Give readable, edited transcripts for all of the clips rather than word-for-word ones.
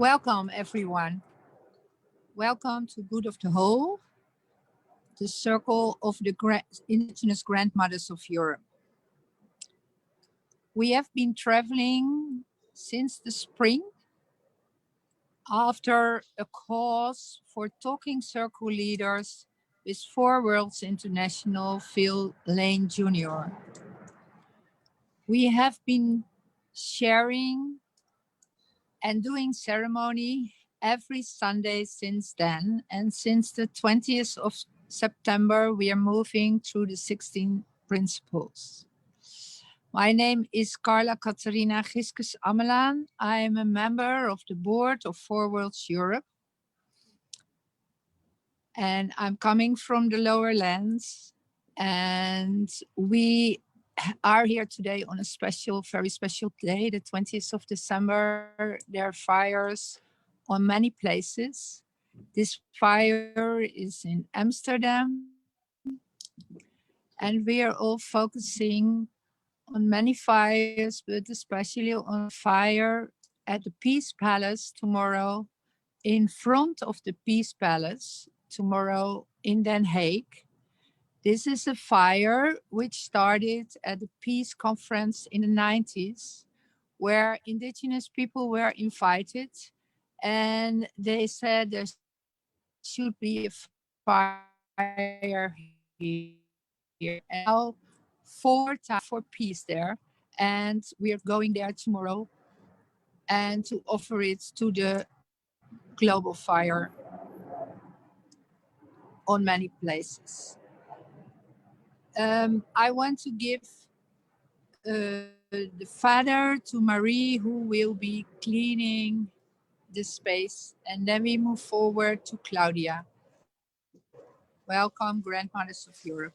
Welcome, everyone. Welcome to Good of the Whole, the circle of the Indigenous grandmothers of Europe. We have been traveling since the spring after a cause for talking circle leaders with 4 Worlds International Phil Lane Jr. We have been sharing and doing ceremony every Sunday since then. And since the 20th of September, we are moving through the 16 principles. My name is Carla Catharina Giskus Amelaan. I am a member of the board of 4 Worlds Europe. And I'm coming from the lower lands. And we are here today on a special, very special day, the 20th of December. There are fires on many places. This fire is in Amsterdam. And we are all focusing on many fires, but especially on fire at the Peace Palace tomorrow, in front of the Peace Palace tomorrow in Den Haag. This is a fire which started at the peace conference in the 90s, where indigenous people were invited, and they said there should be a fire here. And now 4 times for peace there, and we are going there tomorrow and to offer it to the global fire on many places. I want to give the father to Marie, who will be cleaning the space, and then we move forward to Claudia. Welcome, grandmothers of Europe.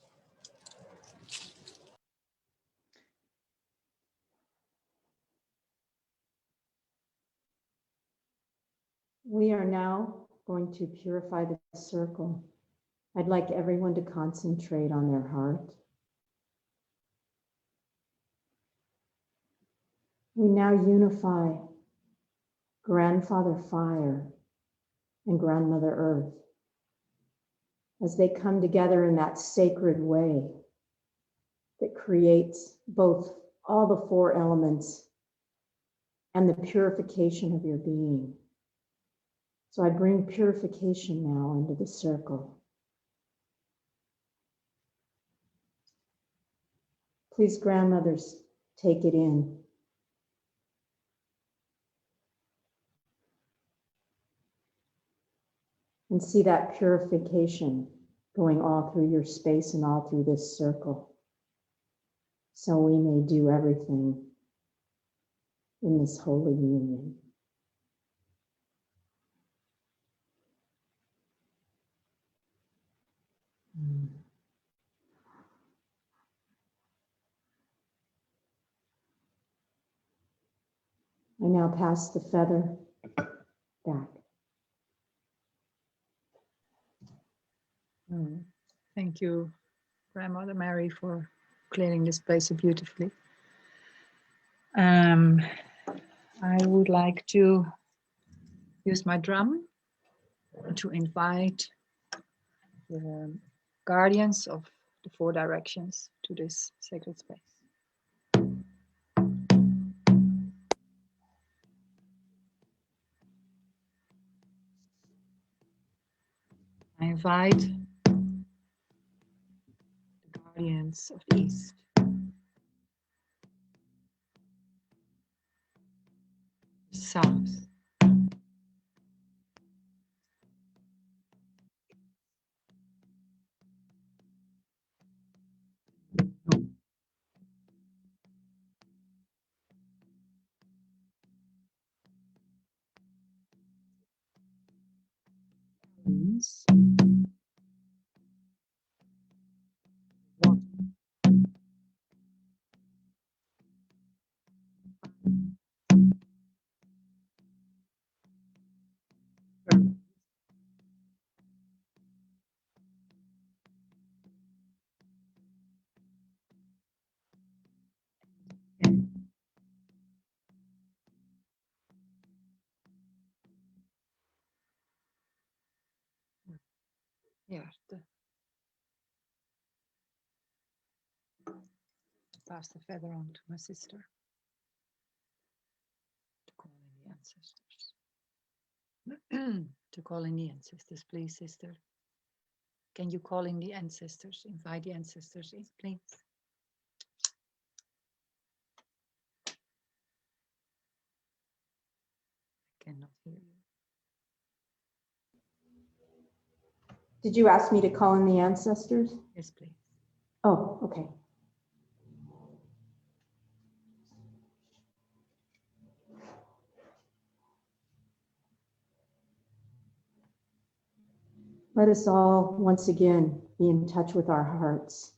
We are now going to purify the circle. I'd like everyone to concentrate on their heart. We now unify Grandfather Fire and Grandmother Earth as they come together in that sacred way that creates both all the 4 elements and the purification of your being. So I bring purification now into the circle. Please, grandmothers, take it in. And see that purification going all through your space and all through this circle. So we may do everything in this holy union. I now pass the feather back. Thank you, Grandmother Mary, for cleaning this place so beautifully. I would like to use my drum to invite the guardians of the 4 directions to this sacred space. I invite the guardians of the East, South, hjärta. Pass the feather on to my sister. To call in the ancestors. To call in the ancestors, please, sister. Can you call in the ancestors? Invite the ancestors in, please. I cannot hear you. Did you ask me to call in the ancestors? Yes, please. Oh, okay. Let us all once again be in touch with our hearts.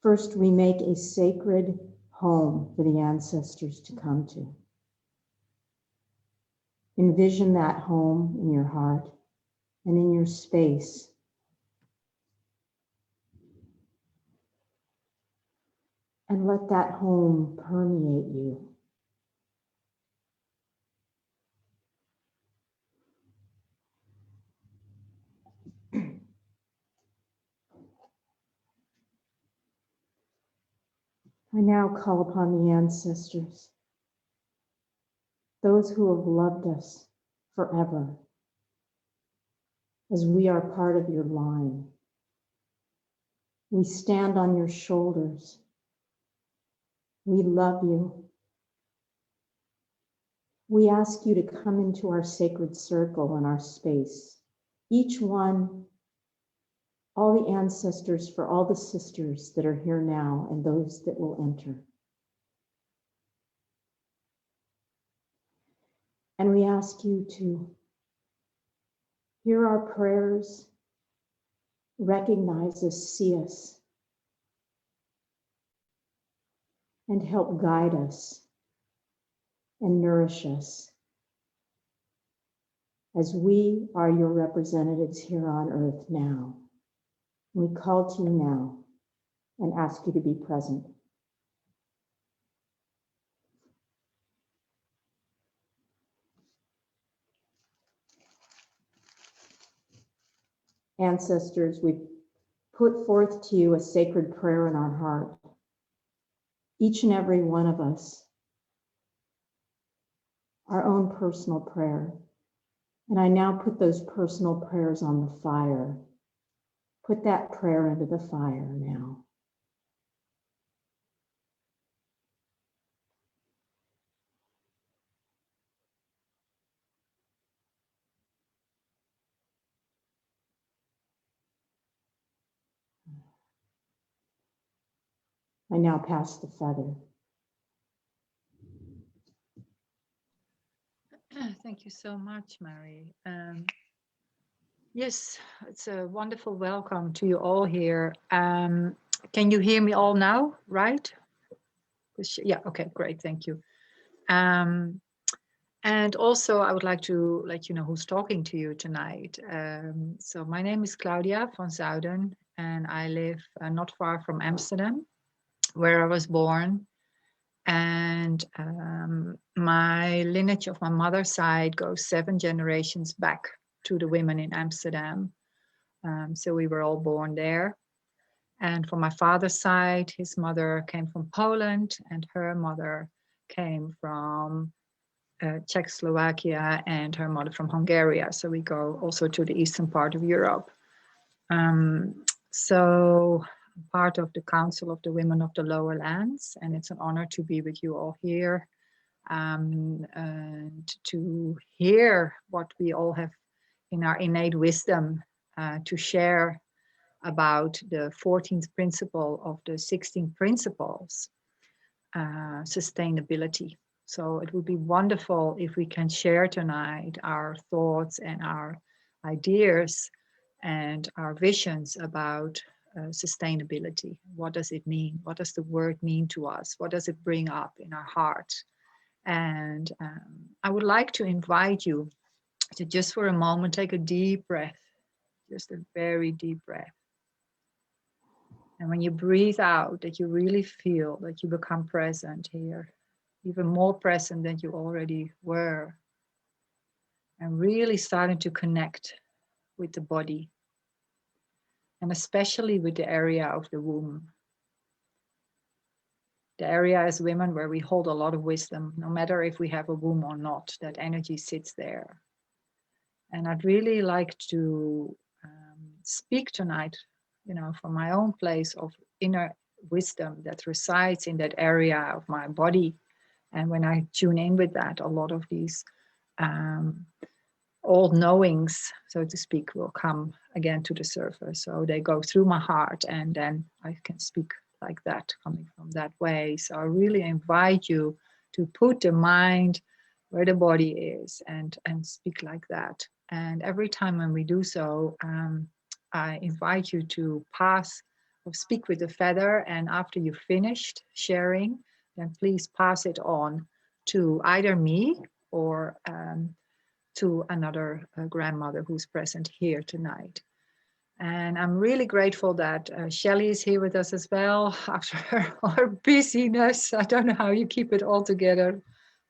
First, we make a sacred home for the ancestors to come to. Envision that home in your heart and in your space. And let that home permeate you. I now call upon the ancestors, those who have loved us forever, as we are part of your line. We stand on your shoulders. We love you. We ask you to come into our sacred circle and our space. Each one, all the ancestors for all the sisters that are here now and those that will enter. And we ask you to hear our prayers, recognize us, see us, and help guide us and nourish us as we are your representatives here on earth now. We call to you now and ask you to be present. Ancestors, we put forth to you a sacred prayer in our heart. Each and every one of us, our own personal prayer. And I now put those personal prayers on the fire. Put that prayer into the fire now. I now pass the feather. Thank you so much, Mary. Yes, it's a wonderful welcome to you all here. Can you hear me all now, right? Yeah, okay, great, thank you. And also, I would like to let you know who's talking to you tonight. So my name is Claudia van Zuiden, and I live not far from Amsterdam, where I was born. And my lineage of my mother's side goes 7 generations back to the women in Amsterdam. So we were all born there. And from my father's side, his mother came from Poland and her mother came from Czechoslovakia and her mother from Hungary. So we go also to the eastern part of Europe. So I'm part of the Council of the Women of the Lower Lands, and it's an honor to be with you all here and to hear what we all have in our innate wisdom to share about the 14th principle of the 16 principles, sustainability. So it would be wonderful if we can share tonight our thoughts and our ideas and our visions about sustainability. What does it mean? What does the word mean to us? What does it bring up in our heart? And I would like to invite you to just for a moment take a deep breath, just a very deep breath. And when you breathe out, that you really feel that you become present here, even more present than you already were. And really starting to connect with the body, and especially with the area of the womb. The area as women where we hold a lot of wisdom, no matter if we have a womb or not, that energy sits there. And I'd really like to speak tonight, from my own place of inner wisdom that resides in that area of my body. And when I tune in with that, a lot of these old knowings, so to speak, will come again to the surface. So they go through my heart, and then I can speak like that, coming from that way. So I really invite you to put the mind where the body is and speak like that. And every time when we do so, I invite you to pass or speak with the feather. And after you've finished sharing, then please pass it on to either me or to another grandmother who's present here tonight. And I'm really grateful that Shelley is here with us as well after her busyness. I don't know how you keep it all together,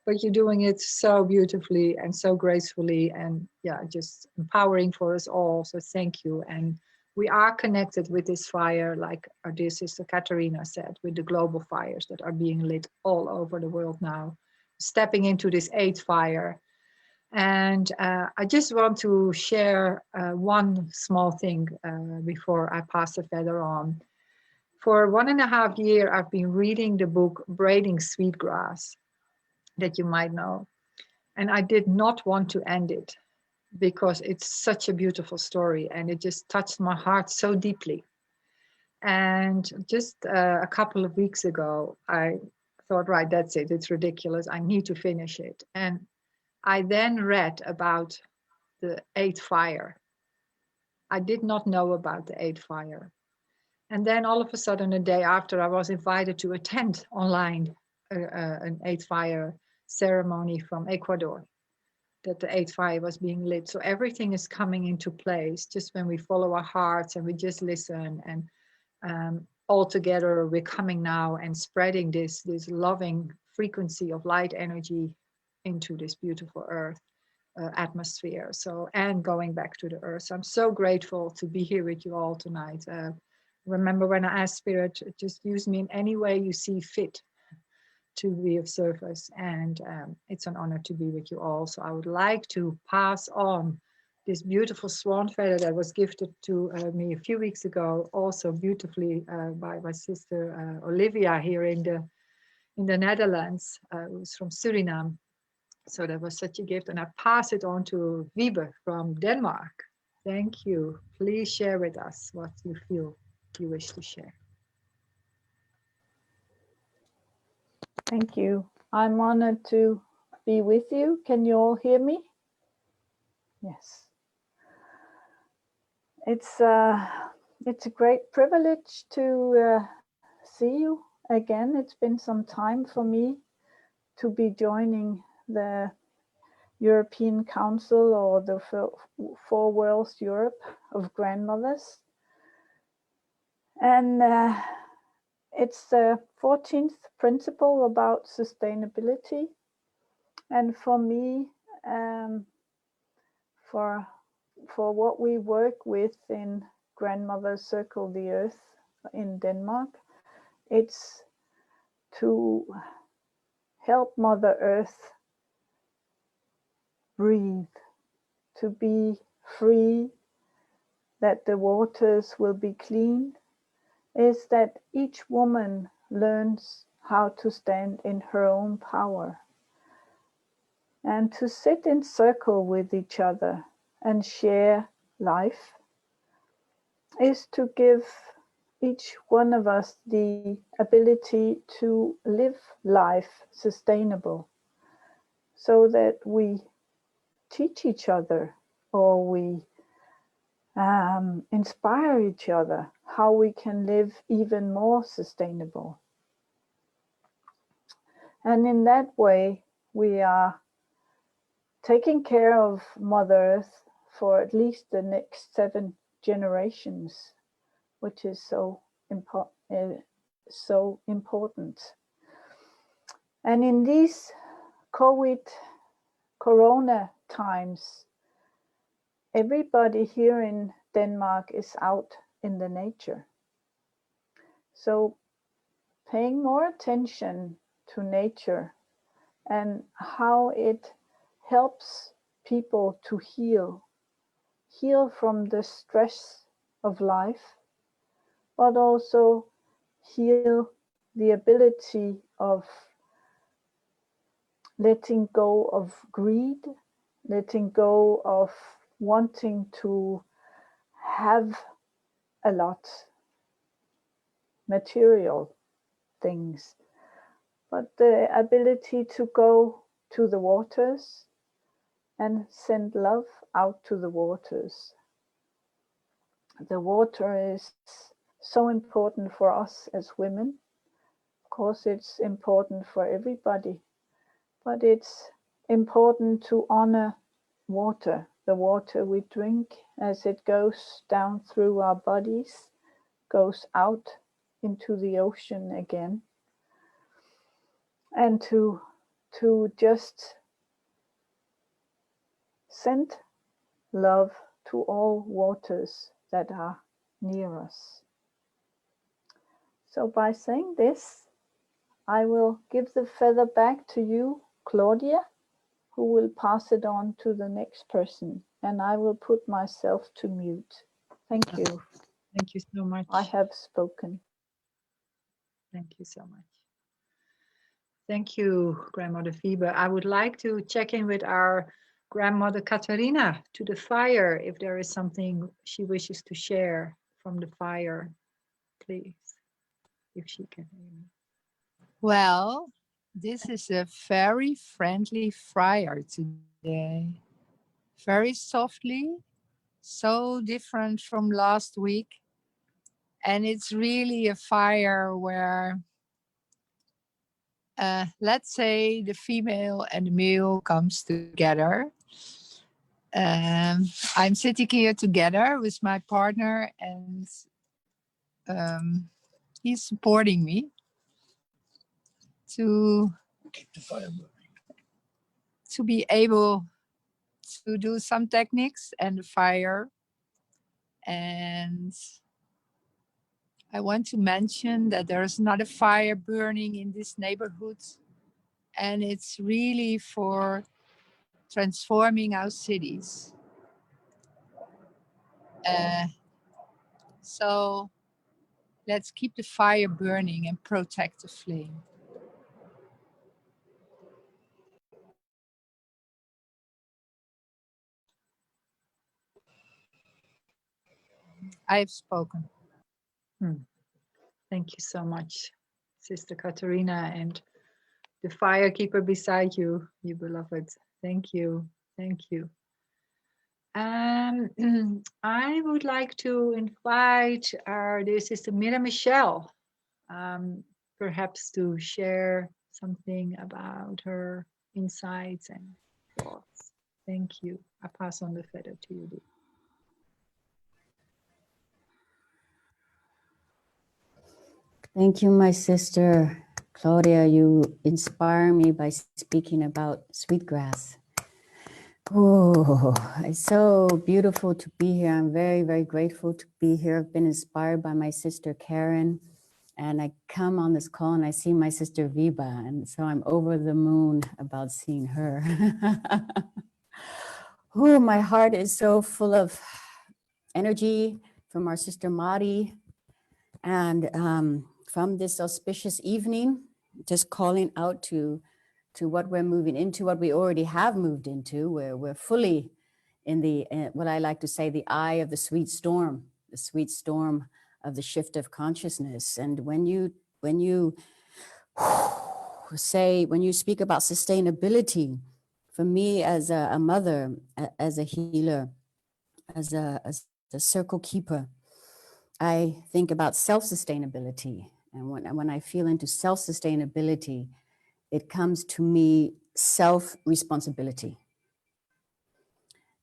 but you're doing it so beautifully and so gracefully, and yeah, just empowering for us all. So thank you. And we are connected with this fire, like our dear sister Katarina said, with the global fires that are being lit all over the world now, stepping into this 8th fire. And I just want to share one small thing before I pass the feather on. For 1.5 years, I've been reading the book Braiding Sweetgrass, that you might know. And I did not want to end it because it's such a beautiful story and it just touched my heart so deeply. And just a couple of weeks ago, I thought, right, that's it. It's ridiculous. I need to finish it. And I then read about the 8th fire. I did not know about the 8th fire. And then all of a sudden, a day after, I was invited to attend online an 8th fire ceremony from Ecuador, that the 8th fire was being lit. So everything is coming into place just when we follow our hearts and we just listen. And all together, we're coming now and spreading this loving frequency of light energy into this beautiful earth atmosphere. So, and going back to the earth. So I'm so grateful to be here with you all tonight. Remember when I asked Spirit, just use me in any way you see fit to be of service. And it's an honor to be with you all. So I would like to pass on this beautiful swan feather that was gifted to me a few weeks ago, also beautifully by my sister Olivia here in the Netherlands, who's from Suriname. So that was such a gift, and I pass it on to Wiebe from Denmark. Thank you. Please share with us what you feel you wish to share. Thank you. I'm honored to be with you. Can you all hear me? Yes. It's a great privilege to see you again. It's been some time for me to be joining the European Council, or the Four Worlds Europe of Grandmothers. And it's the 14th principle about sustainability. And for me, for what we work with in Grandmothers Circle the Earth in Denmark, it's to help Mother Earth breathe, to be free, that the waters will be clean, is that each woman learns how to stand in her own power and to sit in circle with each other and share life, is to give each one of us the ability to live life sustainable, so that we teach each other, or we inspire each other how we can live even more sustainable. And in that way, we are taking care of Mother Earth for at least the next 7 generations, which is so important. And in these Corona times, everybody here in Denmark is out in the nature. So paying more attention to nature and how it helps people to heal from the stress of life, but also heal the ability of letting go of greed, letting go of wanting to have a lot, material things, but the ability to go to the waters and send love out to the waters. The water is so important for us as women. Of course, it's important for everybody, but it's important to honor water, the water we drink as it goes down through our bodies, goes out into the ocean again, and to just send love to all waters that are near us. So by saying this, I will give the feather back to you, Claudia, who will pass it on to the next person, and I will put myself to mute. Thank you. Thank you so much. I have spoken. Thank you so much. Thank you, Grandmother Wiebe. I would like to check in with our Grandmother Katharina to the fire, if there is something she wishes to share from the fire, please, if she can hear me. Well, this is a very friendly fire today. Very softly, so different from last week. And it's really a fire where, let's say, the female and the male comes together. I'm sitting here together with my partner, and he's supporting me to keep the fire burning, to be able to do some techniques and the fire. And I want to mention that there's not a fire burning in this neighborhood, and it's really for transforming our cities. So let's keep the fire burning and protect the flame. I have spoken. Thank you so much, Sister Katharina, and the fire keeper beside you, you beloved. Thank you. Thank you. I would like to invite our dear Sister Mira Michelle, perhaps to share something about her insights and thoughts. Thank you. I pass on the feather to you, dear. Thank you, my sister Claudia. You inspire me by speaking about sweetgrass. Oh, it's so beautiful to be here. I'm very, very grateful to be here. I've been inspired by my sister Karen, and I come on this call and I see my sister Viba, and so I'm over the moon about seeing her. Oh, my heart is so full of energy from our sister Mari, and from this auspicious evening, just calling out to what we're moving into, what we already have moved into, where we're fully in the, what I like to say, the eye of the sweet storm of the shift of consciousness. And when you speak about sustainability, for me as a mother, as a healer, as a circle keeper, I think about self-sustainability. And when I feel into self-sustainability, it comes to me self-responsibility.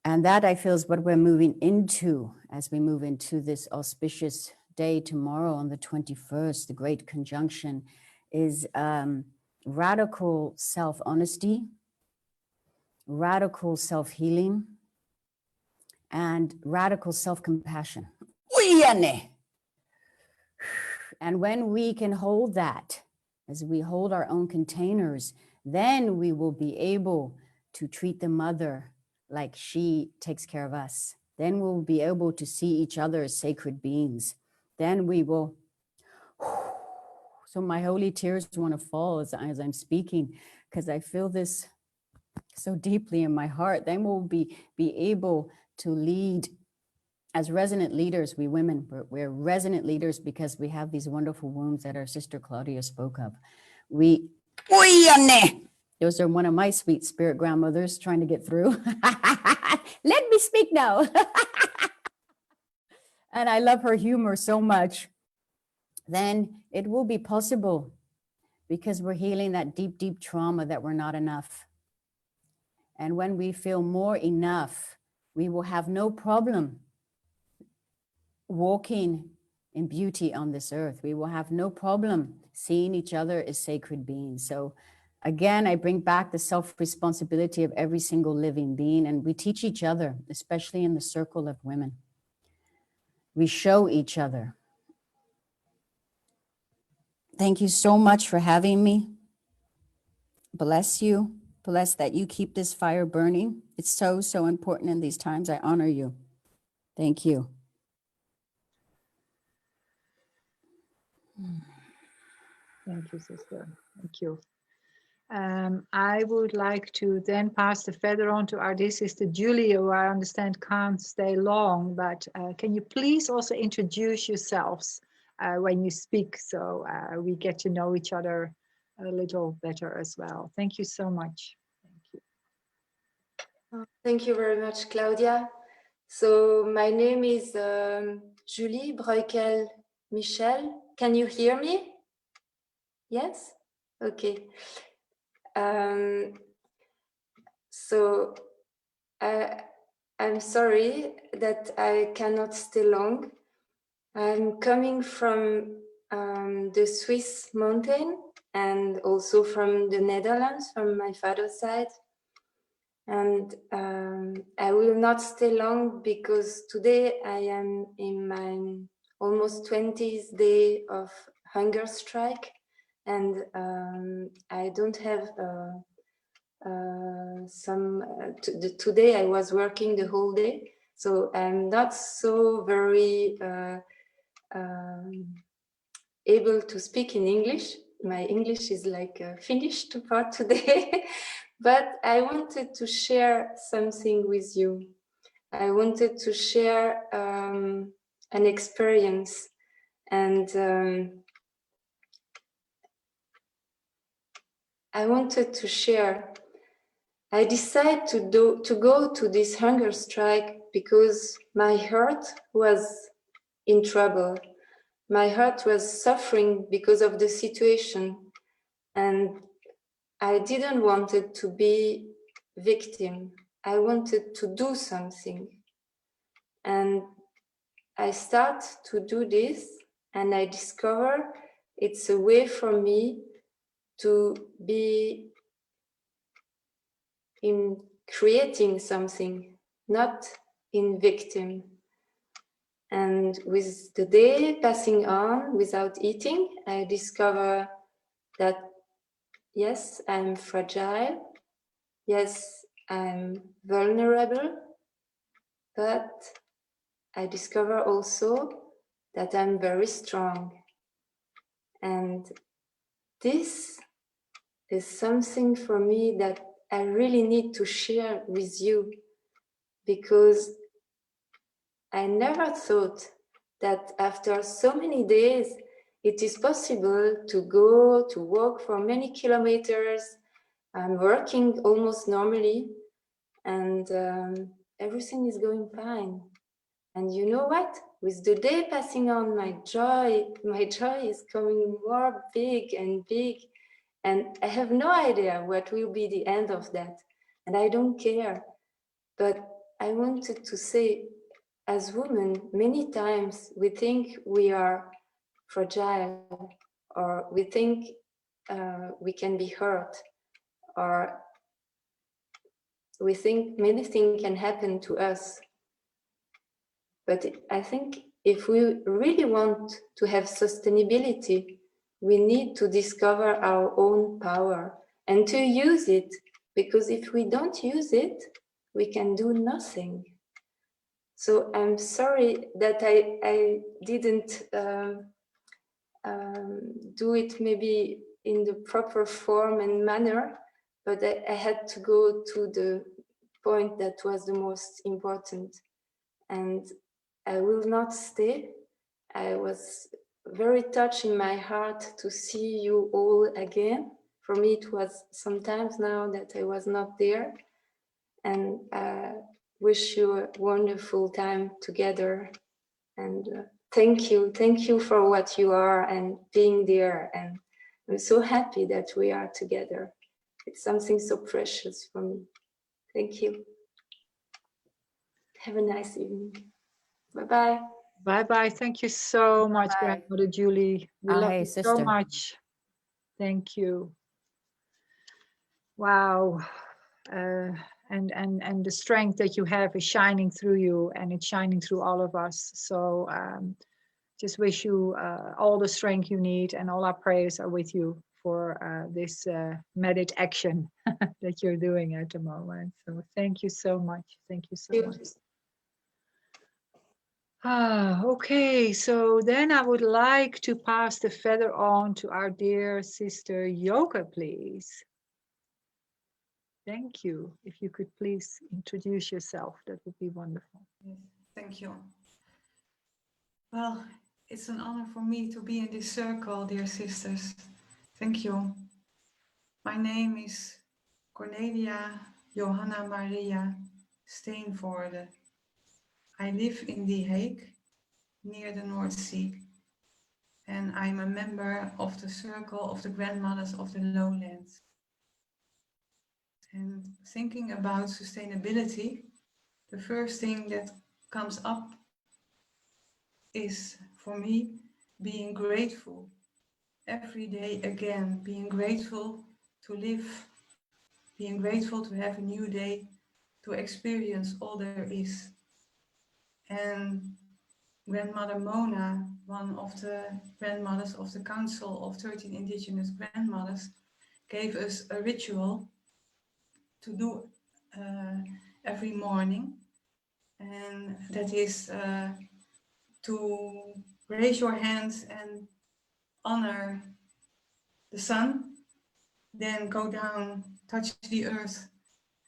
And that I feel is what we're moving into as we move into this auspicious day tomorrow on the 21st, the great conjunction, is radical self-honesty, radical self-healing, and radical self-compassion. Uyane. And when we can hold that, as we hold our own containers, then we will be able to treat the mother like she takes care of us. Then we'll be able to see each other as sacred beings. Then we will, so my holy tears want to fall as I'm speaking, because I feel this so deeply in my heart. Then we'll be able to lead as resonant leaders. We women, we're resonant leaders because we have these wonderful wombs that our sister Claudia spoke of. Those are one of my sweet spirit grandmothers trying to get through. Let me speak now. And I love her humor so much. Then it will be possible because we're healing that deep, deep trauma that we're not enough. And when we feel more enough, we will have no problem walking in beauty on this earth. We will have no problem seeing each other as sacred beings. So again, I bring back the self-responsibility of every single living being, and we teach each other, especially in the circle of women. We show each other. Thank you so much for having me. Bless you. Bless that you keep this fire burning. It's so, so important in these times. I honor you. Thank you. Thank you, sister. Thank you. I would like to then pass the feather on to our dear sister Julia, who I understand can't stay long, but can you please also introduce yourselves when you speak, so we get to know each other a little better as well. Thank you so much. Thank you. Thank you very much, Claudia. So my name is Julie Breukel-Michel. Can you hear me? Yes? Okay. So I'm sorry that I cannot stay long. I'm coming from the Swiss mountain and also from the Netherlands, from my father's side. And I will not stay long because today I am in my almost 20th day of hunger strike, and I don't have today I was working the whole day, so I'm not so very able to speak in English. My English is like finished part today. But I wanted to share something with you. I wanted to share an experience, and I wanted to share. I decided to go to this hunger strike because my heart was in trouble. My heart was suffering because of the situation, and I didn't want it to be victim. I wanted to do something. And I start to do this, and I discover it's a way for me to be in creating something, not in victim. And with the day passing on without eating, I discover that yes, I'm fragile. Yes, I'm vulnerable, but I discover also that I'm very strong. And this is something for me that I really need to share with you, because I never thought that after so many days, it is possible to go to walk for many kilometers. I'm working almost normally, and everything is going fine. And you know what? With the day passing on, my joy is coming more big and big. And I have no idea what will be the end of that. And I don't care. But I wanted to say, as women, many times we think we are fragile, or we think we can be hurt, or we think many things can happen to us. But I think if we really want to have sustainability, we need to discover our own power and to use it, because if we don't use it, we can do nothing. So I'm sorry that I didn't do it maybe in the proper form and manner, but I had to go to the point that was the most important. And I will not stay. I was very touched in my heart to see you all again. For me, it was sometimes now that I was not there. And wish you a wonderful time together. And thank you for what you are and being there. And I'm so happy that we are together. It's something so precious for me. Thank you. Have a nice evening. Bye-bye. Bye-bye. Thank you so much, Bye. Grandmother Julie. We love Aye, you so sister. much. Thank you. Wow. And the strength that you have is shining through you, and it's shining through all of us. So just wish you all the strength you need, and all our prayers are with you for this medit action that you're doing at the moment. So thank you so much. Thank you so much. Okay, so then I would like to pass the feather on to our dear sister Yoga, please. Thank you. If you could please introduce yourself, that would be wonderful. Yes, thank you. Well, it's an honor for me to be in this circle, dear sisters. Thank you. My name is Cornelia Johanna Maria Steenvoorde. I live in The Hague, near the North Sea, and I'm a member of the Circle of the Grandmothers of the Lowlands. And thinking about sustainability, the first thing that comes up is, for me, being grateful. Every day again, being grateful to live, being grateful to have a new day, to experience all there is. And Grandmother Mona, one of the grandmothers of the Council of 13 Indigenous Grandmothers, gave us a ritual to do every morning. And that is to raise your hands and honor the sun, then go down, touch the earth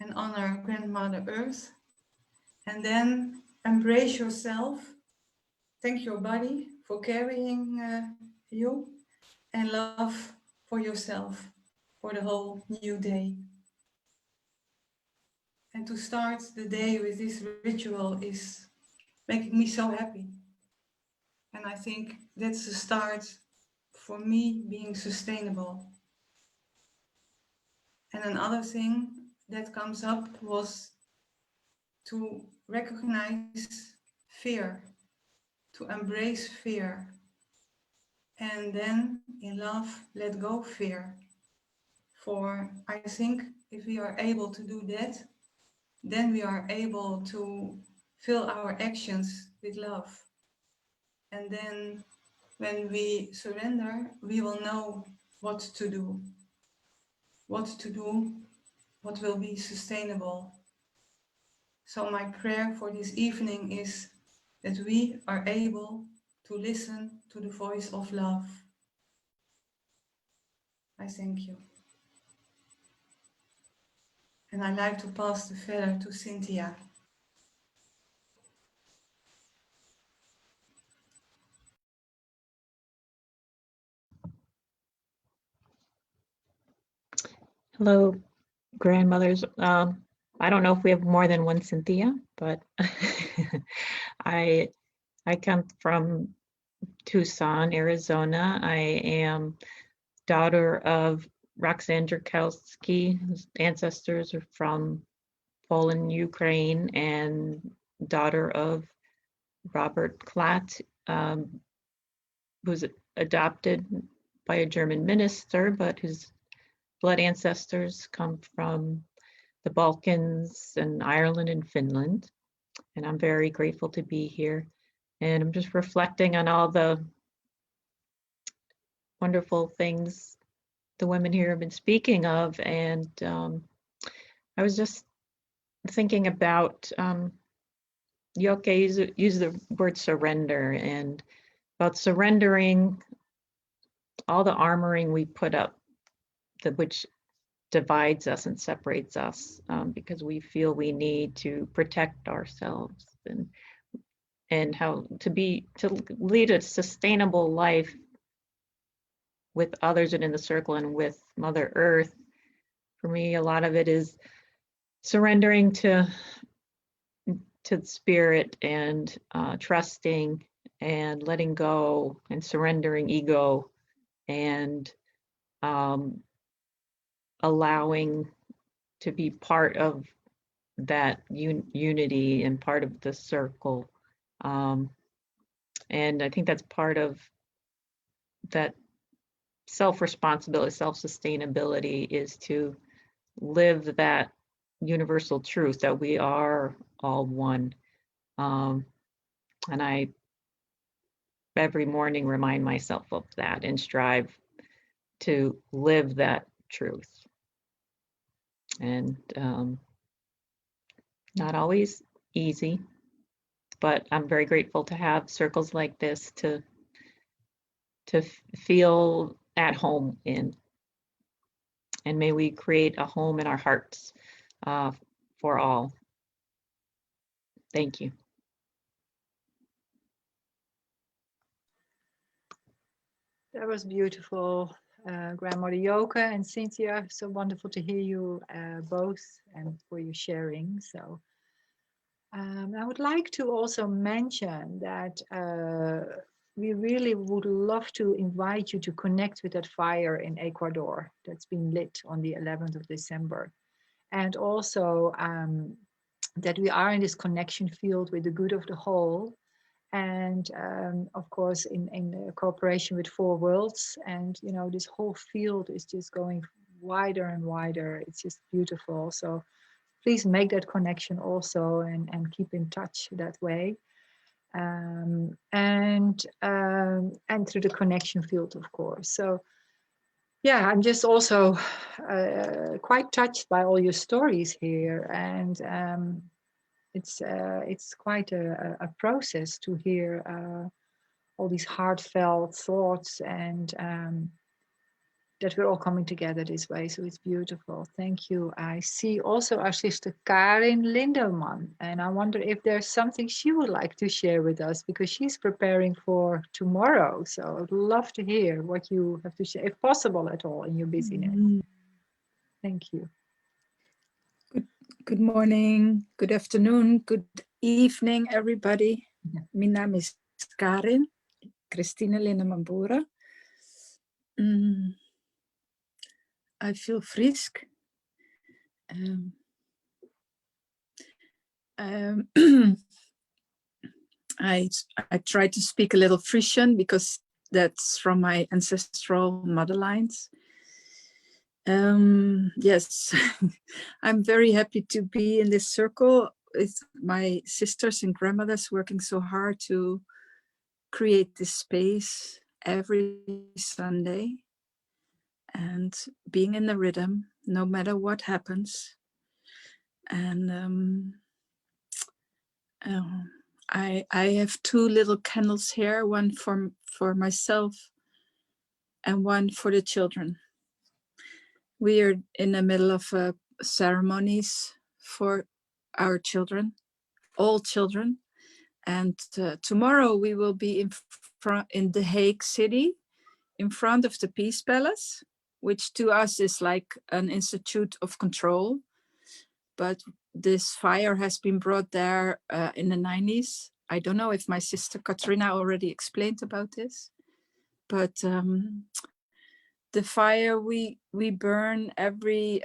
and honor Grandmother Earth, and then embrace yourself, thank your body for carrying you, and love for yourself for the whole new day. And to start the day with this ritual is making me so happy. And I think that's the start for me being sustainable. And another thing that comes up was to recognize fear, to embrace fear, and then in love let go fear. For I think if we are able to do that, then we are able to fill our actions with love. And then when we surrender, we will know what to do, what will be sustainable. So my prayer for this evening is that we are able to listen to the voice of love. I thank you. And I'd like to pass the feather to Cynthia. Hello, grandmothers. I don't know if we have more than one Cynthia, but I come from Tucson, Arizona. I am daughter of Roxanne Jerkowski, whose ancestors are from Poland, Ukraine, and daughter of Robert Klatt, who's adopted by a German minister, but whose blood ancestors come from the Balkans and Ireland and Finland. And I'm very grateful to be here. And I'm just reflecting on all the wonderful things the women here have been speaking of. And I was just thinking about, Yoke use the word surrender, and about surrendering all the armoring we put up, which divides us and separates us, because we feel we need to protect ourselves, and how to lead a sustainable life with others and in the circle and with Mother Earth. For me, a lot of it is surrendering to spirit, and trusting and letting go and surrendering ego, and allowing to be part of that unity and part of the circle. And I think that's part of that self-responsibility, self-sustainability, is to live that universal truth that we are all one. And I every morning remind myself of that and strive to live that truth. And not always easy, but I'm very grateful to have circles like this to feel at home in. And may we create a home in our hearts for all. Thank you. That was beautiful, Grandmother Yoke and Cynthia. So wonderful to hear you both and for your sharing. So I would like to also mention that we really would love to invite you to connect with that fire in Ecuador that's been lit on the 11th of December. And also that we are in this connection field with the good of the whole. And of course, in cooperation with Four Worlds. And, you know, this whole field is just going wider and wider. It's just beautiful. So please make that connection also, and keep in touch that way. And through the connection field, of course. So yeah, I'm just also quite touched by all your stories here. And it's quite a process to hear all these heartfelt thoughts, and that we're all coming together this way. So it's beautiful. Thank you. I see also our sister Karin Lindemann, and I wonder if there's something she would like to share with us, because she's preparing for tomorrow. So I'd love to hear what you have to share, if possible at all, in your busyness. Thank you. Good morning, good afternoon, good evening, everybody. Mijn naam is Karin, Christine Lindemann-Boeren. I feel frisk. I try to speak a little Frisian because that's from my ancestral motherlines. Yes, I'm very happy to be in this circle with my sisters and grandmothers working so hard to create this space every Sunday and being in the rhythm no matter what happens. And I have two little candles here, one for myself and one for the children. We are in the middle of ceremonies for our children, all children. And tomorrow we will be in The Hague City, in front of the Peace Palace, which to us is like an institute of control. But this fire has been brought there in the 90s. I don't know if my sister Katrina already explained about this, but the fire we burn every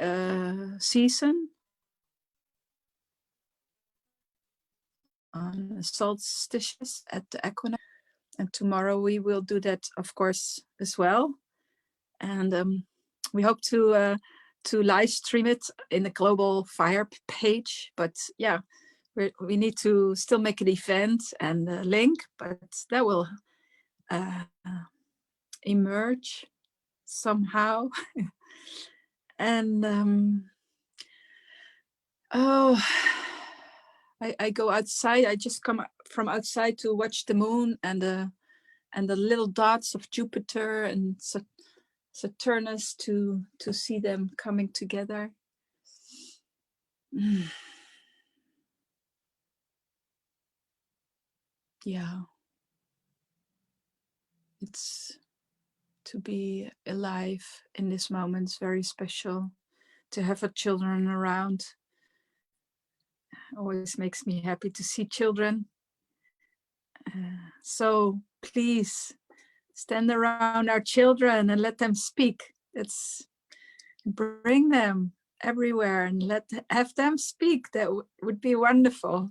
season on solstices at the equinox, and tomorrow we will do that, of course, as well. And we hope to live stream it in the Global Fire page. But yeah, we need to still make an event and a link, but that will emerge somehow. And oh, I go outside. I just come from outside to watch the moon and the little dots of Jupiter and Saturnus to see them coming together. Yeah, it's to be alive in this moment is very special. To have a children around always makes me happy to see children. So please stand around our children and let them speak. Let's bring them everywhere and have them speak. That would be wonderful.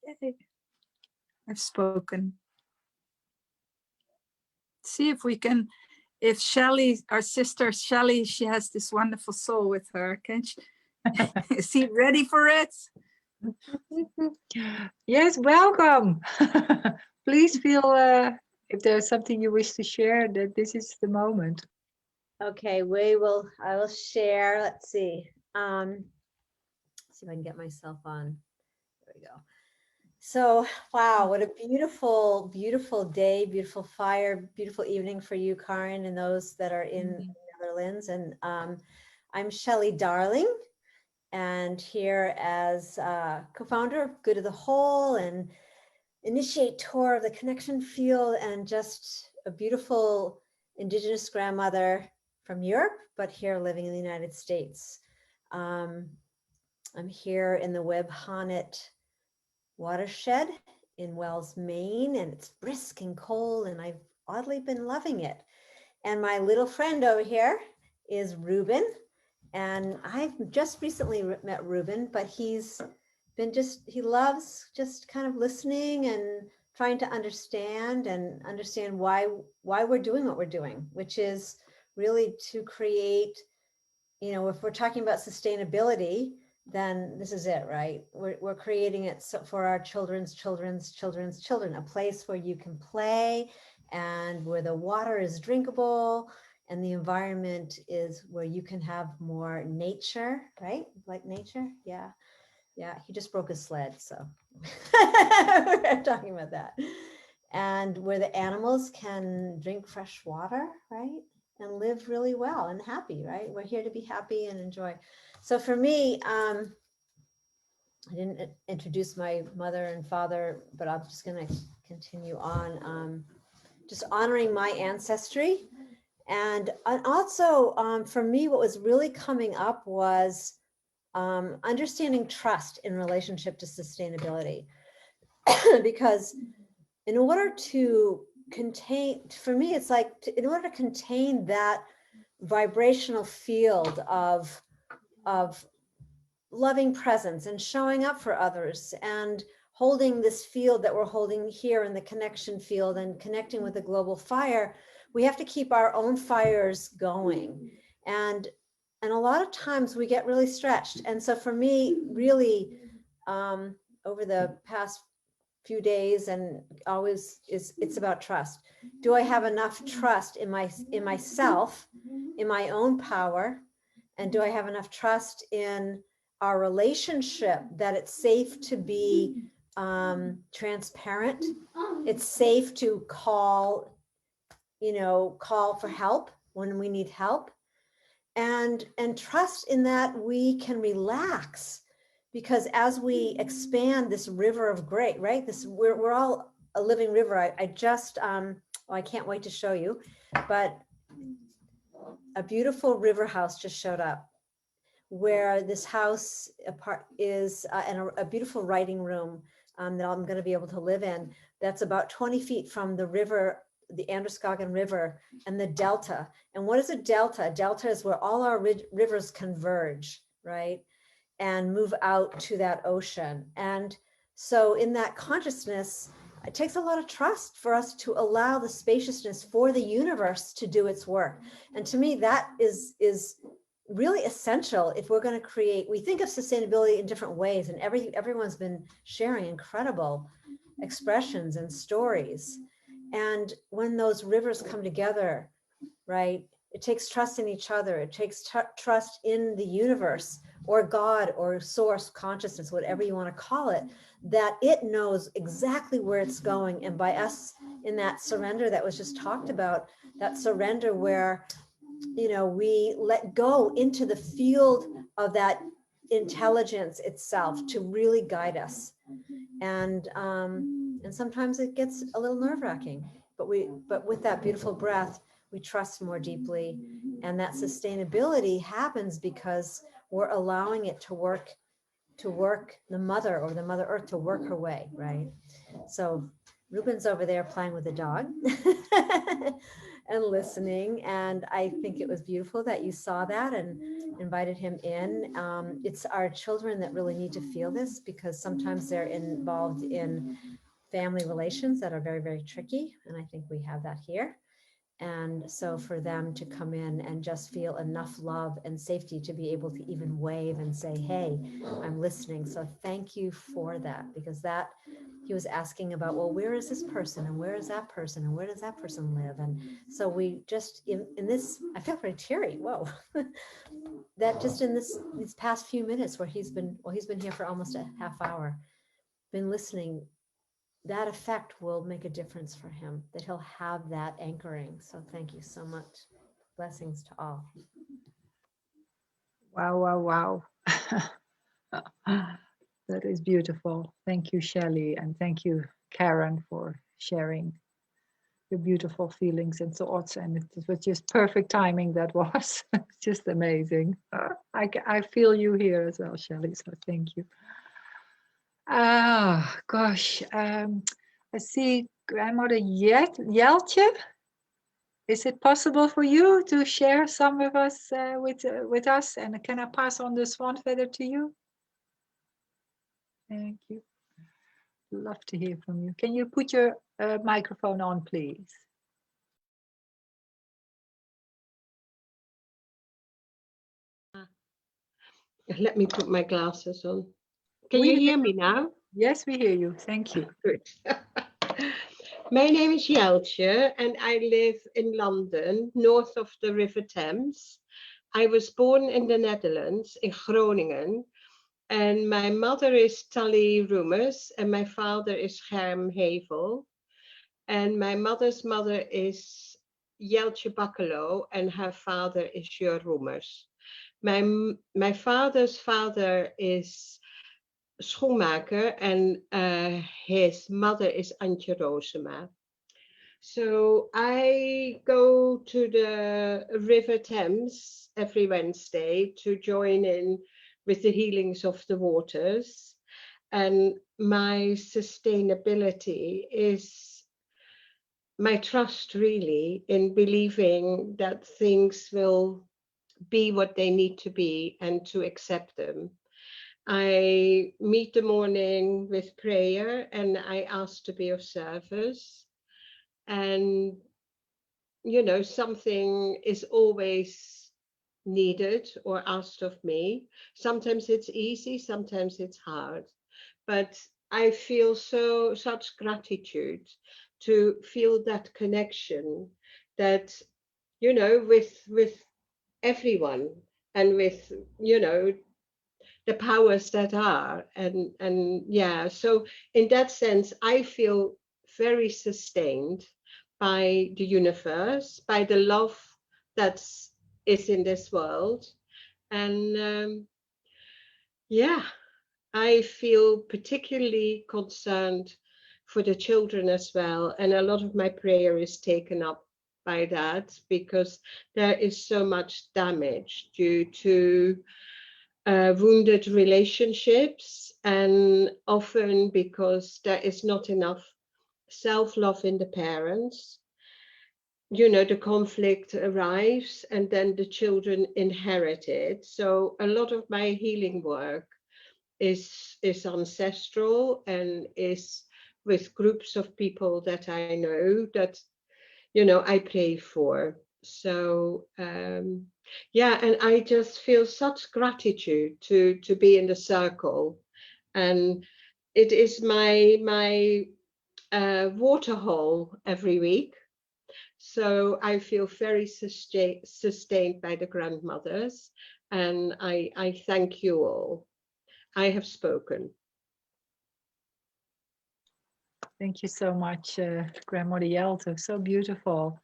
Yay. I've spoken. See if we can, if Shelley, our sister Shelley, she has this wonderful soul with her. Can she, is he ready for it? Yes, welcome. Please feel if there's something you wish to share, that this is the moment. Okay, I will share. Let's see. See if I can get myself on. There we go. So, wow, what a beautiful, beautiful day, beautiful fire, beautiful evening for you, Karin, and those that are in the Netherlands. And I'm Shelley Darling, and here as co-founder of Good of the Whole and initiator of the connection field, and just a beautiful Indigenous grandmother from Europe, but here living in the United States. I'm here in the Webb Honnet watershed in Wells, Maine, and it's brisk and cold, and I've oddly been loving it. And my little friend over here is Ruben, and I've just recently met Ruben, but he's been he loves just kind of listening and trying to understand why we're doing what we're doing, which is really to create, you know, if we're talking about sustainability, then this is it, right? We're creating it for our children's children, a place where you can play and where the water is drinkable and the environment is where you can have more nature, right? Like nature, yeah. Yeah, he just broke his sled, so we're talking about that. And where the animals can drink fresh water, right? And live really well and happy, right? We're here to be happy and enjoy. So for me, I didn't introduce my mother and father, but I'm just going to continue on, just honoring my ancestry. And also for me, what was really coming up was understanding trust in relationship to sustainability. Because in order to contain, for me, it's like, in order to contain that vibrational field of loving presence and showing up for others and holding this field that we're holding here in the connection field and connecting with the global fire, we have to keep our own fires going. And a lot of times we get really stretched. And so for me, really, over the past few days and always it's about trust. Do I have enough trust in myself, in my own power? And do I have enough trust in our relationship that it's safe to be transparent? It's safe to call for help when we need help, and trust in that we can relax. Because as we expand this river of great, right? We're all a living river. I just, I can't wait to show you, but a beautiful river house just showed up, where this house is and a beautiful writing room that I'm going to be able to live in. That's about 20 feet from the river, the Androscoggin River, and the delta. And what is a delta? A delta is where all our rivers converge, right? And move out to that ocean. And so in that consciousness, it takes a lot of trust for us to allow the spaciousness for the universe to do its work. And to me, that is really essential if we're going to create. We think of sustainability in different ways, and everyone's been sharing incredible expressions and stories. And when those rivers come together, right, it takes trust in each other. It takes trust in the universe or God or source consciousness, whatever you want to call it, that it knows exactly where it's going. And by us in that surrender that was just talked about, that surrender where, you know, we let go into the field of that intelligence itself to really guide us. And sometimes it gets a little nerve-wracking, but with that beautiful breath, we trust more deeply. And that sustainability happens because we're allowing it to work, the mother or the Mother Earth to work her way, right? So Ruben's over there playing with the dog and listening. And I think it was beautiful that you saw that and invited him in. It's our children that really need to feel this, because sometimes they're involved in family relations that are very, very tricky. And I think we have that here. And so for them to come in and just feel enough love and safety to be able to even wave and say, hey, I'm listening. So thank you for that, because that he was asking about, well, where is this person and where is that person and where does that person live? And so we just in this, I feel very teary. Whoa. That just in these past few minutes where he's been here for almost a half hour, been listening, that effect will make a difference for him, that he'll have that anchoring. So thank you so much. Blessings to all. Wow, wow, wow. That is beautiful. Thank you, Shelley, and thank you, Karen, for sharing your beautiful feelings and thoughts. And it was just perfect timing, that was. Just amazing. I feel you here as well, Shelley, so thank you. Ah, gosh. I see Grandmother Jeltje. Is it possible for you to share some of us with us? And can I pass on the swan feather to you? Thank you. Love to hear from you. Can you put your microphone on, please? Let me put my glasses on. Can you hear me now? Yes, we hear you. Thank you. Good. My name is Jeltje and I live in London, north of the River Thames. I was born in the Netherlands, in Groningen. And my mother is Tally Roemers and my father is Germ Hevel. And my mother's mother is Jeltje Bakkelo and her father is Jur Roemers. My father's father is schoenmaker and his mother is Antje Roosema. So I go to the River Thames every Wednesday to join in with the healings of the waters. And my sustainability is my trust really in believing that things will be what they need to be and to accept them. I meet the morning with prayer and I ask to be of service. And, you know, something is always needed or asked of me. Sometimes it's easy, sometimes it's hard. But I feel such gratitude to feel that connection that, you know, with everyone and with, you know, the powers that are. And yeah, so in that sense, I feel very sustained by the universe, by the love that is in this world. And yeah, I feel particularly concerned for the children as well. And a lot of my prayer is taken up by that because there is so much damage due to wounded relationships, and often because there is not enough self-love in the parents. You know, the conflict arrives and then the children inherit it. So a lot of my healing work is ancestral and is with groups of people that I know that, you know, I pray for. So Yeah, and I just feel such gratitude to be in the circle, and it is my water hole every week. So I feel very sustained by the grandmothers, and I thank you all. I have spoken. Thank you so much, Grandmother Jelte. So beautiful.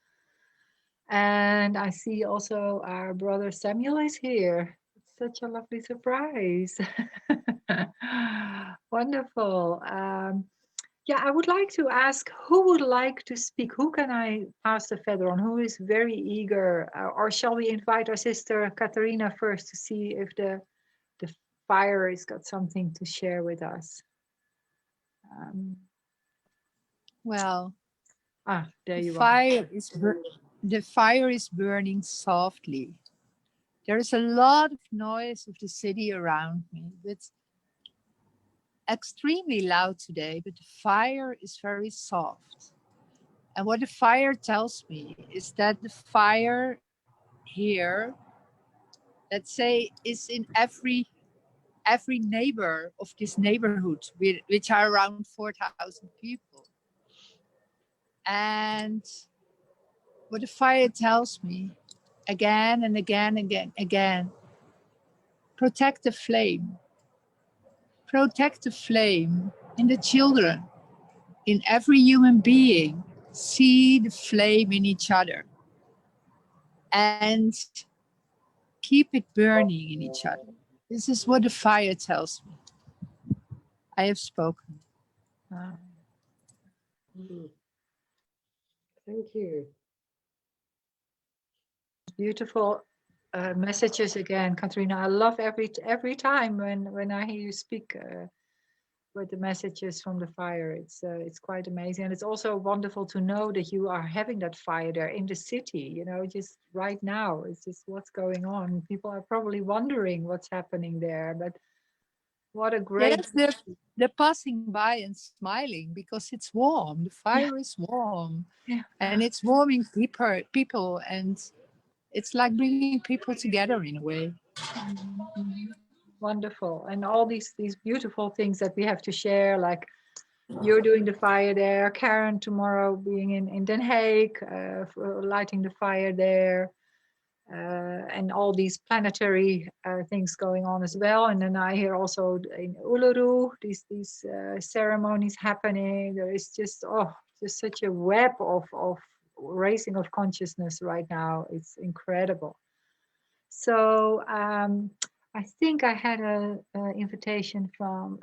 And I see also our brother Samuel is here. It's such a lovely surprise. Wonderful. Yeah, I would like to ask who would like to speak? Who can I pass the feather on? Who is very eager? Or shall we invite our sister Katarina first to see if the fire has got something to share with us? Well, there you are. The fire is burning softly. There is a lot of noise of the city around me. It's extremely loud today, but the fire is very soft. And what the fire tells me is that the fire here, let's say, is in every neighbor of this neighborhood, which are around 4,000 people. And what the fire tells me again and again, protect the flame. Protect the flame in the children, in every human being. See the flame in each other and keep it burning in each other. This is what the fire tells me. I have spoken. Thank you. Beautiful messages again, Katrina. I love every time when I hear you speak with the messages from the fire. It's quite amazing, and it's also wonderful to know that you are having that fire there in the city. You know, just right now, it's just what's going on. People are probably wondering what's happening there, but what a great. Yes, they're passing by and smiling because it's warm. The fire is warm, and it's warming people, and it's like bringing people together in a way. Wonderful. And all these beautiful things that we have to share, like you're doing the fire there, Karen tomorrow being in Den Haag, for lighting the fire there, and all these planetary things going on as well. And then I hear also in Uluru these ceremonies happening. There is just such a web of raising of consciousness right now. It's incredible. So I think I had an invitation from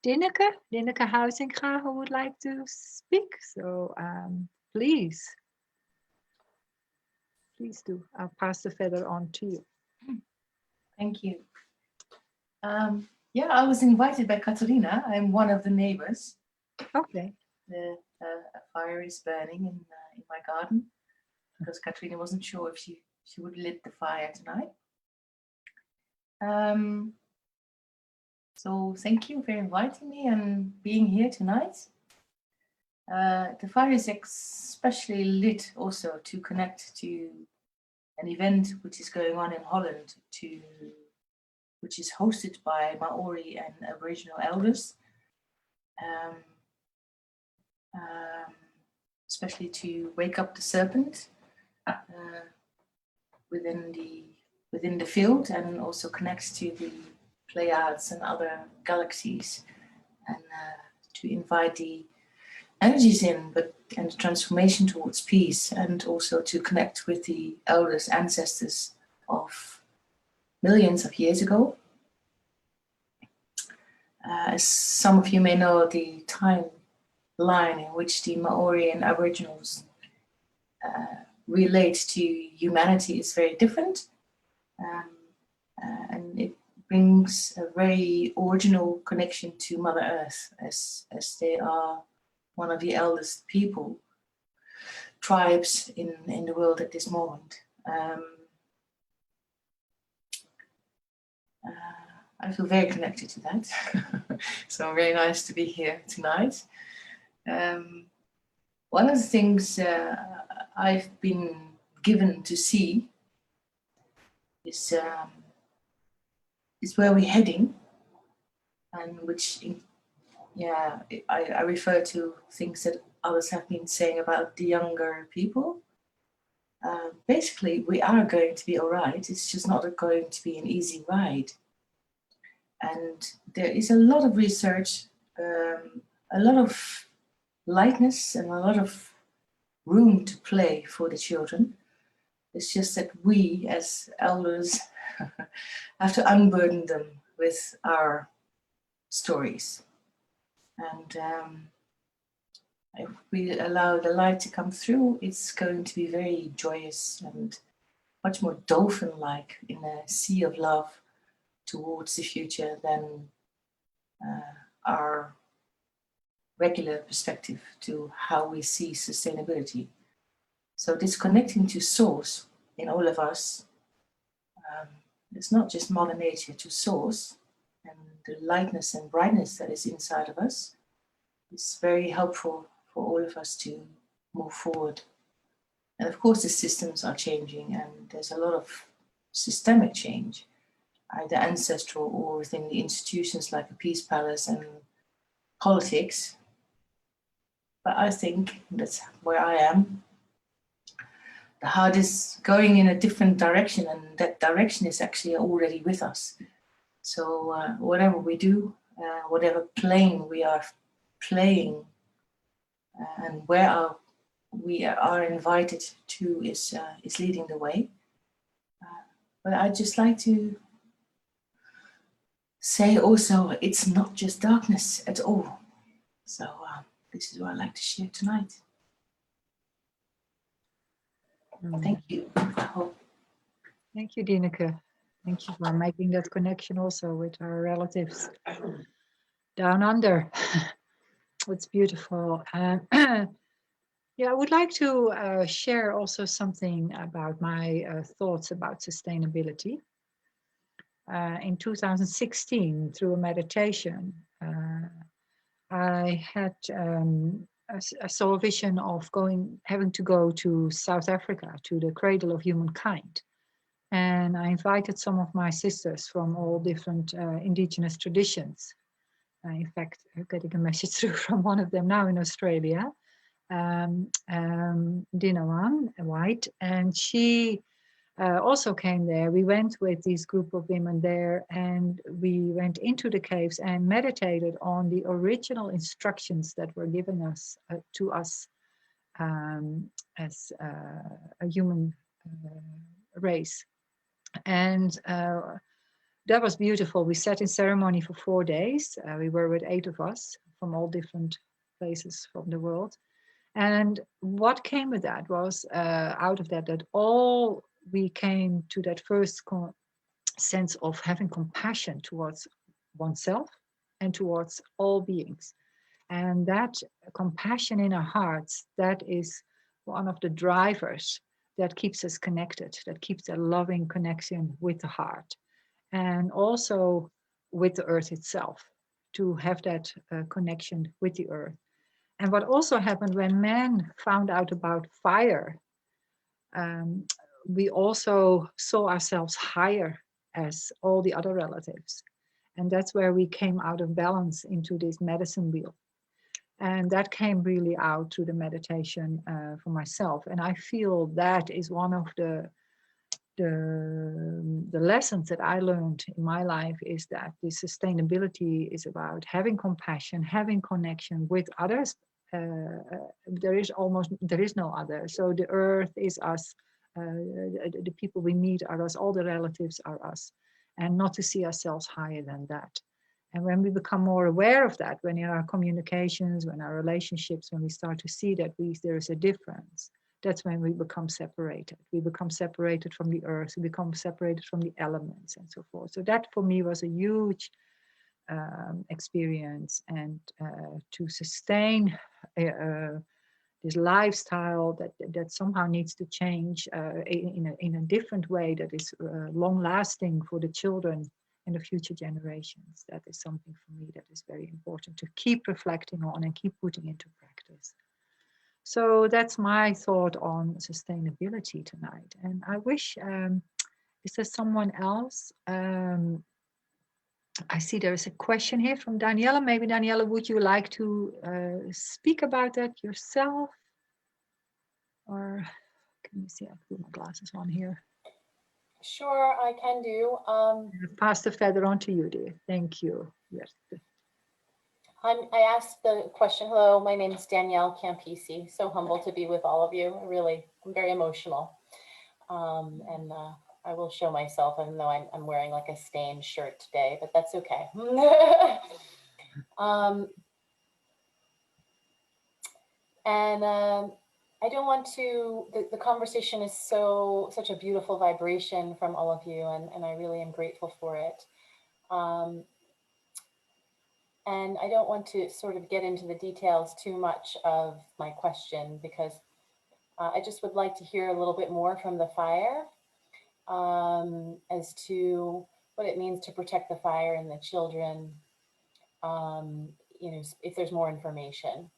Dineke Huizinga, who would like to speak. So please do. I'll pass the feather on to you. Thank you. Yeah, I was invited by Katarina. I'm one of the neighbors. Okay. The fire is burning in my garden because Katarina wasn't sure if she would lit the fire tonight. So thank you for inviting me and being here tonight. The fire is especially lit also to connect to an event which is going on in Holland, which is hosted by Maori and Aboriginal elders, especially to wake up the serpent within the field, and also connects to the Pleiades and other galaxies, and to invite the energies in, and the transformation towards peace, and also to connect with the elders, ancestors of millions of years ago. As some of you may know, the timeline in which the Maori and Aboriginals relate to humanity is very different, and it brings a very original connection to Mother Earth, as they are one of the eldest tribes in the world at this moment. I feel very connected to that. So very nice to be here tonight. One of the things I've been given to see is where we're heading, and which, yeah, I refer to things that others have been saying about the younger people. Basically, we are going to be all right. It's just not going to be an easy ride. And there is a lot of research, a lot of lightness, and a lot of room to play for the children. It's just that we, as elders, have to unburden them with our stories. And if we allow the light to come through, it's going to be very joyous and much more dolphin-like in a sea of love towards the future than our regular perspective to how we see sustainability. So this connecting to source in all of us, it's not just Mother Nature, to source, and the lightness and brightness that is inside of us is very helpful for all of us to move forward. And of course the systems are changing, and there's a lot of systemic change, either ancestral or within the institutions like a peace palace and politics. But I think that's where I am. The heart is going in a different direction, and that direction is actually already with us. So whatever we do, whatever plane we are playing, and where we are invited to is leading the way. But I'd just like to say also, it's not just darkness at all. So this is what I'd like to share tonight. Thank you. Thank you, Dineke. Thank you for making that connection also with our relatives down under. It's beautiful. Yeah, I would like to share also something about my thoughts about sustainability. In 2016, through a meditation, I had I saw a vision of having to go to South Africa, to the cradle of humankind. And I invited some of my sisters from all different indigenous traditions. In fact, I'm getting a message through from one of them now in Australia, Dinawan White, and she also came there. We went with this group of women there, and we went into the caves and meditated on the original instructions that were given us to us as a human race. And that was beautiful. We sat in ceremony for 4 days. We were with 8 of us from all different places from the world. And what came with that was out of that all we came to that first sense of having compassion towards oneself and towards all beings. And that compassion in our hearts, that is one of the drivers that keeps us connected, that keeps a loving connection with the heart. And also with the earth itself, to have that connection with the earth. And what also happened when man found out about fire, we also saw ourselves higher as all the other relatives. And that's where we came out of balance into this medicine wheel. And that came really out through the meditation for myself. And I feel that is one of the lessons that I learned in my life, is that the sustainability is about having compassion, having connection with others. There is no other. So the earth is us, the people we meet are us, all the relatives are us, and not to see ourselves higher than that. And when we become more aware of that, when in our communications, when our relationships, when we start to see that there is a difference, that's when we become separated. We become separated from the earth, we become separated from the elements and so forth. So that for me was a huge experience, and to sustain this lifestyle that somehow needs to change in a different way that is long lasting for the children and the future generations. That is something for me that is very important to keep reflecting on and keep putting into practice. So that's my thought on sustainability tonight. And I wish Is there someone else? I see there is a question here from Daniela. Maybe Daniela, would you like to speak about that yourself? Or can you see? I put my glasses on here. Sure, I can do. Pass the feather on to you, dear. Thank you. Yes. I asked the question. Hello, my name is Danielle Campisi. So humble to be with all of you. I'm very emotional. And I will show myself, even though I'm wearing like a stained shirt today, but that's okay. I don't want to, the conversation is such a beautiful vibration from all of you, and I really am grateful for it. And I don't want to sort of get into the details too much of my question, because I just would like to hear a little bit more from the fire as to what it means to protect the fire and the children, you know, if there's more information.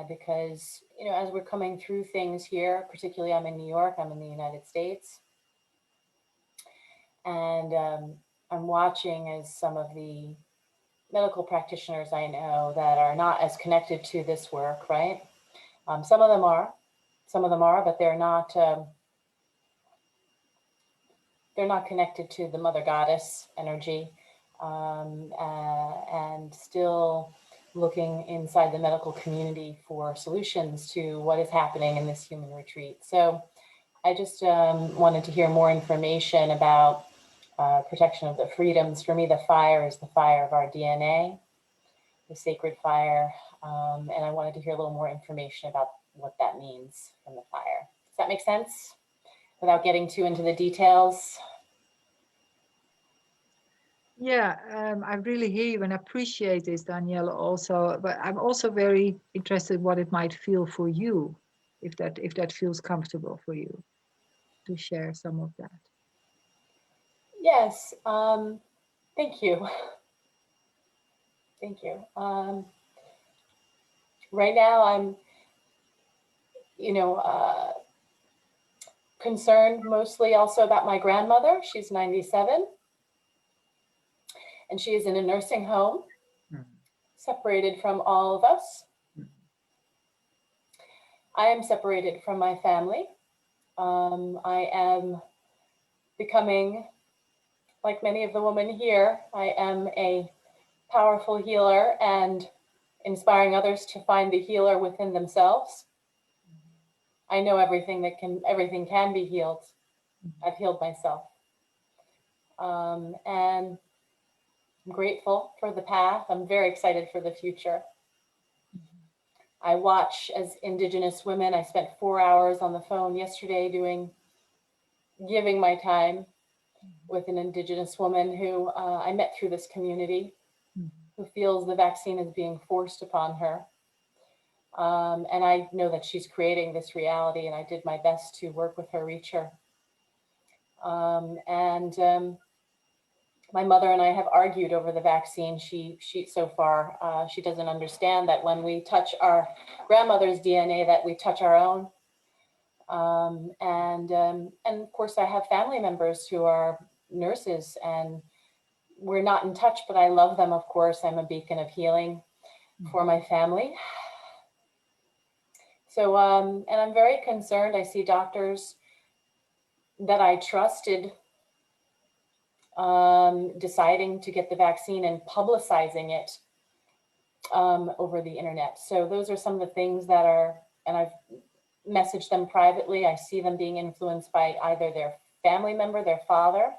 Because, you know, as we're coming through things here, particularly I'm in New York, I'm in the United States, and I'm watching as some of the medical practitioners I know that are not as connected to this work, right? Some of them are, but they're not connected to the Mother Goddess energy, and still looking inside the medical community for solutions to what is happening in this human retreat. So I just wanted to hear more information about protection of the freedoms. For me, the fire is the fire of our DNA, the sacred fire. And I wanted to hear a little more information about what that means from the fire. Does that make sense? Without getting too into the details? Yeah, I really hear you and appreciate this, Daniela, also. But I'm also very interested what it might feel for you, if that feels comfortable for you, to share some of that. Yes, thank you. Thank you. Right now, I'm, you know, concerned mostly also about my grandmother. She's 97, and she is in a nursing home, separated from all of us. I am separated from my family. I am becoming, like many of the women here, I am a powerful healer and inspiring others to find the healer within themselves. I know everything can be healed. I've healed myself. And I'm grateful for the path. I'm very excited for the future. I watch as Indigenous women. I spent 4 hours on the phone yesterday giving my time with an Indigenous woman who I met through this community, who feels the vaccine is being forced upon her. And I know that she's creating this reality, and I did my best to work with her, reach her. My mother and I have argued over the vaccine. She so far, she doesn't understand that when we touch our grandmother's DNA, that we touch our own. And of course, I have family members who are nurses, and we're not in touch, but I love them, of course. I'm a beacon of healing for my family. So, and I'm very concerned. I see doctors that I trusted deciding to get the vaccine and publicizing it over the internet. So those are some of the things that are, and I've messaged them privately. I see them being influenced by either their family member, their father,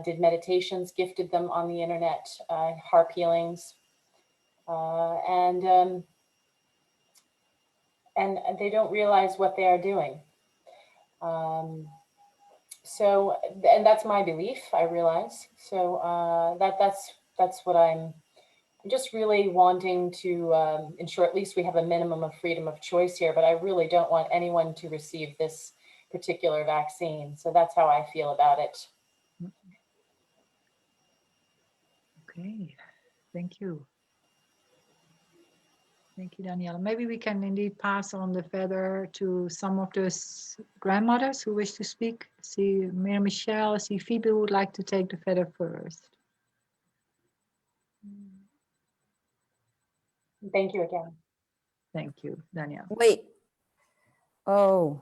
did meditations, gifted them on the internet, harp healings, and they don't realize what they are doing. So, and that's my belief, I realize. So that's what I'm just really wanting to ensure at least we have a minimum of freedom of choice here, but I really don't want anyone to receive this particular vaccine. So that's how I feel about it. Okay, thank you. Thank you, Danielle. Maybe we can indeed pass on the feather to some of the grandmothers who wish to speak. I see Mary Michelle, I see Phoebe would like to take the feather first. Thank you again. Thank you, Danielle. Wait. Oh.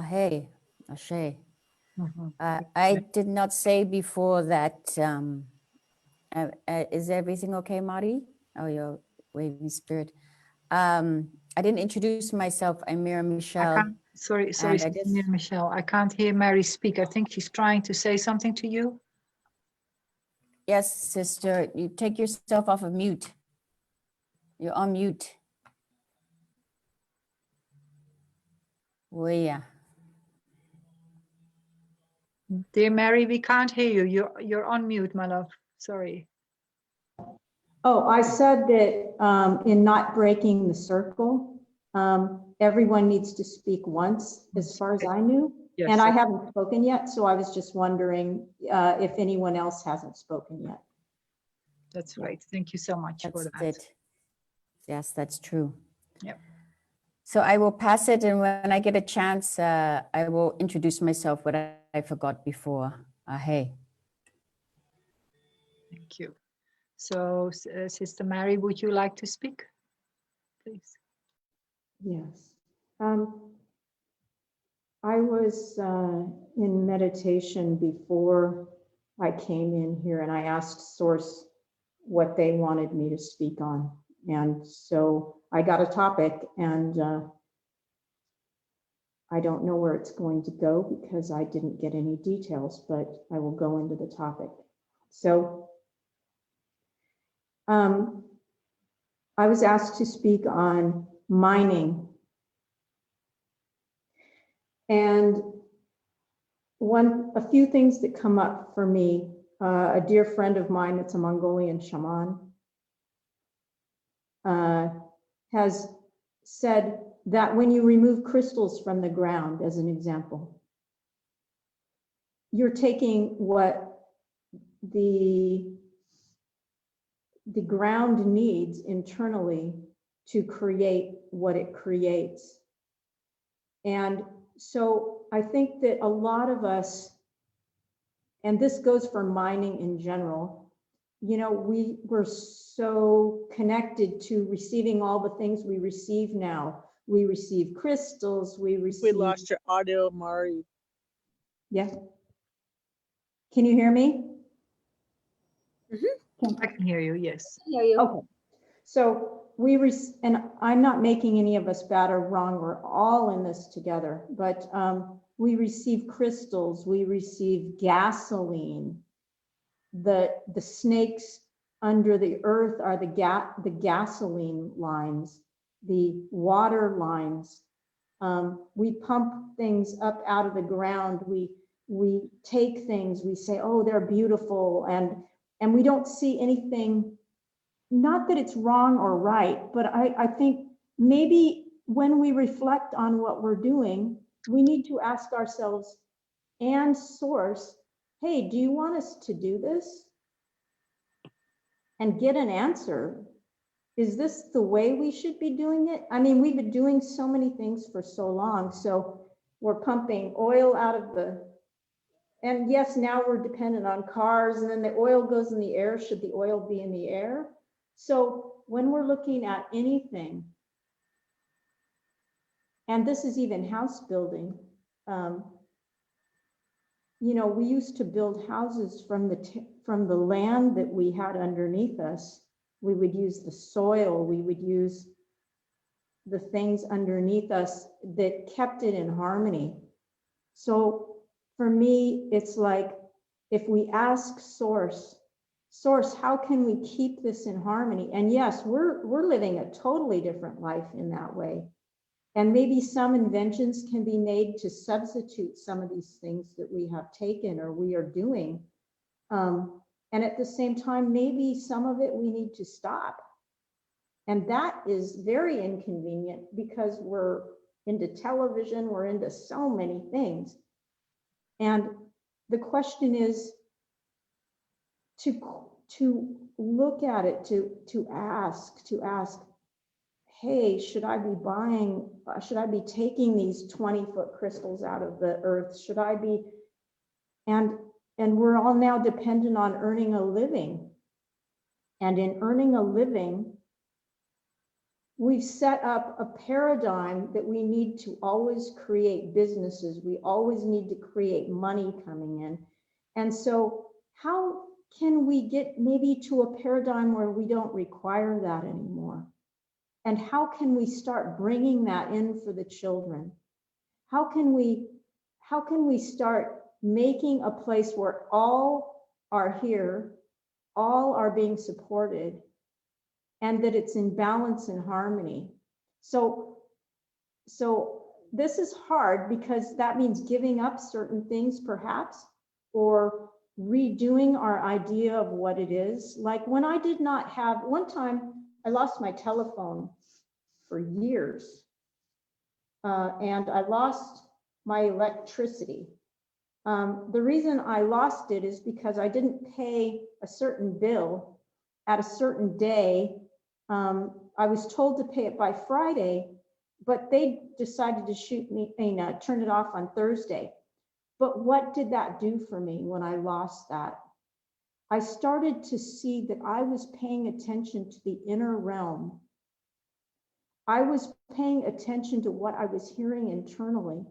Hey, Ashe. I did not say before that. Is everything okay, Mari? Oh, your waving spirit. I didn't introduce myself. I'm Mira Michelle. Sorry, Mary Michelle. I can't hear Mary speak. I think she's trying to say something to you. Yes, sister. You take yourself off of mute. You're on mute. Oh, yeah. Dear Mary, we can't hear you. You're on mute, my love. Sorry. Oh, I said that in not breaking the circle, everyone needs to speak once, as far as I knew. Yes, and I haven't spoken yet, so I was just wondering if anyone else hasn't spoken yet. That's right. Thank you so much for that. That's it. Yes, that's true. Yep. So I will pass it, and when I get a chance, I will introduce myself, what I forgot before. Hey. Thank you. So, Sister Mary, would you like to speak, please? Yes. I was in meditation before I came in here, and I asked Source what they wanted me to speak on. And so I got a topic, and I don't know where it's going to go because I didn't get any details, but I will go into the topic. So I was asked to speak on mining. And a few things that come up for me, a dear friend of mine that's a Mongolian shaman has said that when you remove crystals from the ground, as an example, you're taking what the ground needs internally to create what it creates. And so I think that a lot of us, and this goes for mining in general, you know, we're so connected to receiving all the things we receive now. We receive crystals, we lost your audio, Mari. Yeah. Can you hear me? I can hear you, yes. Hear you. Okay. So and I'm not making any of us bad or wrong, we're all in this together, but we receive crystals, we receive gasoline. The snakes under the earth are the gasoline lines, the water lines. We pump things up out of the ground. We take things, we say, oh, they're beautiful, and we don't see anything. Not that it's wrong or right, but I think maybe when we reflect on what we're doing, we need to ask ourselves and Source, hey, do you want us to do this? And get an answer. Is this the way we should be doing it? I mean, we've been doing so many things for so long. So we're pumping oil out of and yes, now we're dependent on cars, and then the oil goes in the air. Should the oil be in the air? So when we're looking at anything, and this is even house building, you know, we used to build houses from the land that we had underneath us. We would use the soil, we would use the things underneath us that kept it in harmony. So for me, it's like, if we ask Source, how can we keep this in harmony? And yes, we're living a totally different life in that way. And maybe some inventions can be made to substitute some of these things that we have taken or we are doing. And at the same time, maybe some of it we need to stop. And that is very inconvenient because we're into television, we're into so many things. And the question is to look at it, to ask, hey, should I be taking these 20-foot crystals out of the earth? Should I be, and we're all now dependent on earning a living. And in earning a living, we've set up a paradigm that we need to always create businesses. We always need to create money coming in. And so how can we get maybe to a paradigm where we don't require that anymore? And how can we start bringing that in for the children? How can we start making a place where all are here, all are being supported, and that it's in balance and harmony? So this is hard because that means giving up certain things perhaps, or redoing our idea of what it is. Like when I did not have, one time I lost my telephone for years, and I lost my electricity. The reason I lost it is because I didn't pay a certain bill at a certain day. I was told to pay it by Friday, but they decided to turn it off on Thursday. But what did that do for me when I lost that? I started to see that I was paying attention to the inner realm. I was paying attention to what I was hearing internally.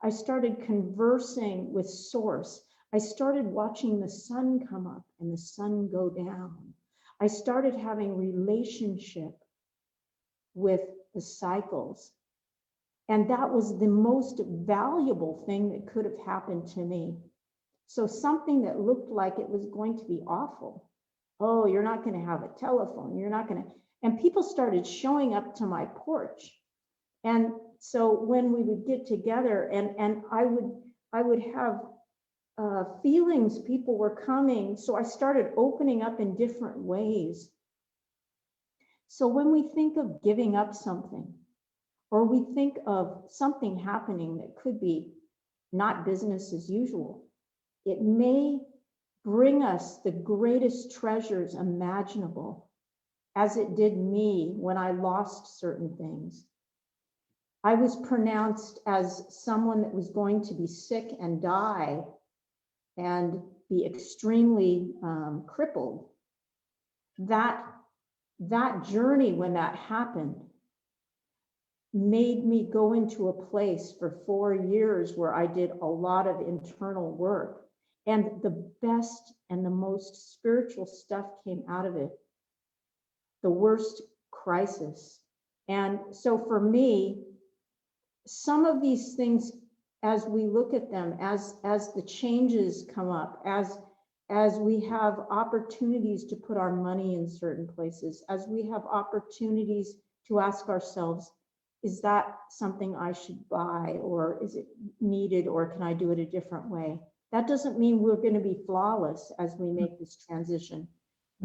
I started conversing with Source. I started watching the sun come up and the sun go down. I started having relationship with the cycles. And that was the most valuable thing that could have happened to me. So something that looked like it was going to be awful. Oh, you're not going to have a telephone. You're not going to. And people started showing up to my porch. And so when we would get together and I would have feelings, people were coming. So I started opening up in different ways. So when we think of giving up something, or we think of something happening that could be not business as usual, it may bring us the greatest treasures imaginable, as it did me when I lost certain things. I was pronounced as someone that was going to be sick and die and be extremely crippled. That journey, when that happened, made me go into a place for 4 years where I did a lot of internal work, and the best and the most spiritual stuff came out of it. The worst crisis. And so for me, some of these things, as we look at them, as the changes come up, as we have opportunities to put our money in certain places, as we have opportunities to ask ourselves, is that something I should buy, or is it needed, or can I do it a different way? That doesn't mean we're going to be flawless as we make this transition,